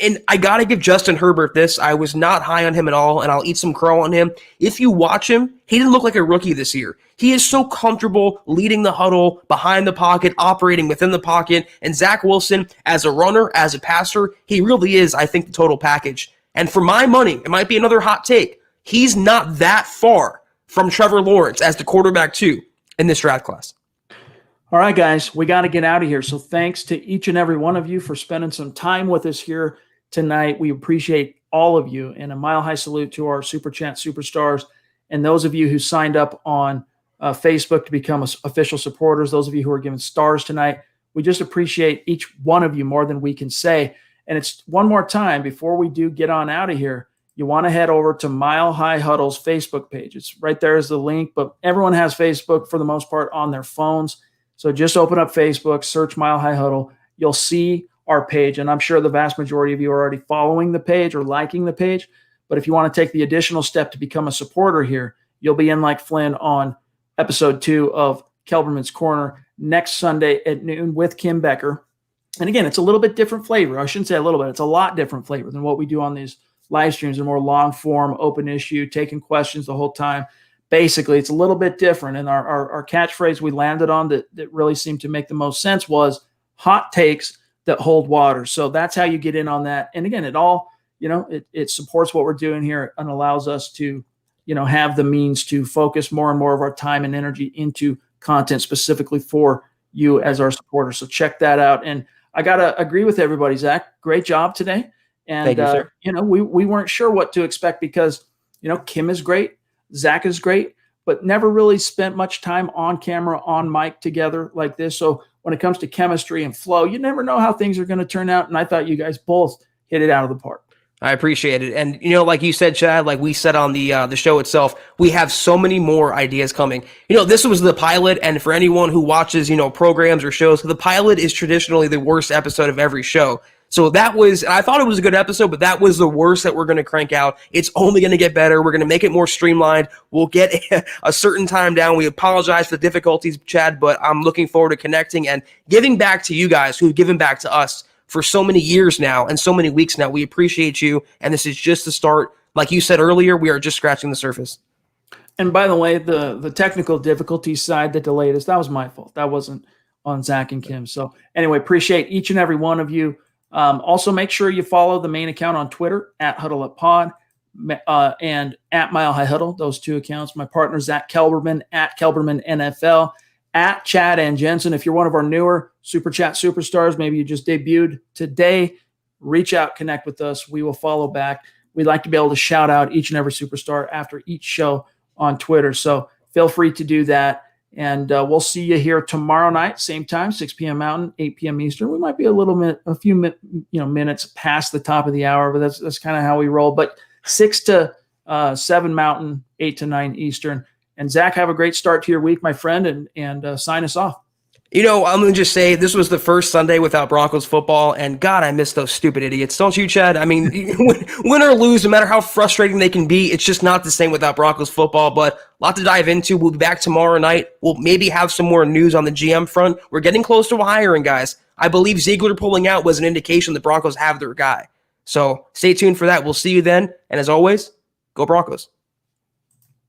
and I got to give Justin Herbert this. I was not high on him at all, and I'll eat some crow on him. If you watch him, he didn't look like a rookie this year. He is so comfortable leading the huddle, behind the pocket, operating within the pocket. And Zach Wilson, as a runner, as a passer, he really is, I think, the total package. And for my money, it might be another hot take, he's not that far from Trevor Lawrence as the quarterback 2 in this draft class. All right, guys, we got to get out of here. So thanks to each and every one of you for spending some time with us here tonight. We appreciate all of you. And a mile-high salute to our Super Chat superstars and those of you who signed up on Facebook to become official supporters, those of you who are given stars tonight. We just appreciate each one of you more than we can say. And it's one more time, before we do get on out of here, you want to head over to Mile High Huddle's Facebook page. It's right there is the link, but everyone has Facebook for the most part on their phones. So just open up Facebook, search Mile High Huddle. You'll see our page, and I'm sure the vast majority of you are already following the page or liking the page. But if you want to take the additional step to become a supporter here, you'll be in like Flynn on episode 2 of Kelberman's Corner next Sunday at noon with Kim Becker. And again, it's a little bit different flavor. I shouldn't say a little bit. It's a lot different flavor than what we do on these live streams. They're more long form, open issue, taking questions the whole time. Basically, it's a little bit different. And our catchphrase we landed on that really seemed to make the most sense was hot takes that hold water. So that's how you get in on that. And again, it all, it supports what we're doing here and allows us to, have the means to focus more and more of our time and energy into content specifically for you as our supporters. So check that out. And I got to agree with everybody, Zach. Great job today. And, thank you, sir. We weren't sure what to expect because, Kim is great. Zach is great, but never really spent much time on camera, on mic together like this. So when it comes to chemistry and flow, you never know how things are going to turn out. And I thought you guys both hit it out of the park. I appreciate it. And, like you said, Chad, like we said on the show itself, we have so many more ideas coming. This was the pilot. And for anyone who watches, programs or shows, the pilot is traditionally the worst episode of every show. So I thought it was a good episode, but that was the worst that we're going to crank out. It's only going to get better. We're going to make it more streamlined. We'll get a certain time down. We apologize for the difficulties, Chad, but I'm looking forward to connecting and giving back to you guys who've given back to us for so many years now and so many weeks now. We appreciate you, and this is just the start. Like you said earlier, we are just scratching the surface. And by the way, the technical difficulties side that delayed us, that was my fault. That wasn't on Zach and Kim. So anyway, appreciate each and every one of you. Also, make sure you follow the main account on Twitter at HuddleUpPod and at Mile High Huddle, those two accounts. My partner, Zack Kelberman, at Kelberman NFL, at Chad and Jensen. If you're one of our newer Super Chat superstars, maybe you just debuted today, reach out, connect with us. We will follow back. We'd like to be able to shout out each and every superstar after each show on Twitter. So feel free to do that. And we'll see you here tomorrow night, same time, 6 p.m. Mountain, 8 p.m. Eastern. We might be a few minutes past the top of the hour, but that's kind of how we roll. But 6 to 7 Mountain, 8 to 9 Eastern. And Zach, have a great start to your week, my friend, and sign us off. I'm going to just say this was the first Sunday without Broncos football, and God, I miss those stupid idiots. Don't you, Chad? I mean, win or lose, no matter how frustrating they can be, it's just not the same without Broncos football, but a lot to dive into. We'll be back tomorrow night. We'll maybe have some more news on the GM front. We're getting close to hiring, guys. I believe Ziegler pulling out was an indication the Broncos have their guy. So stay tuned for that. We'll see you then, and as always, go Broncos.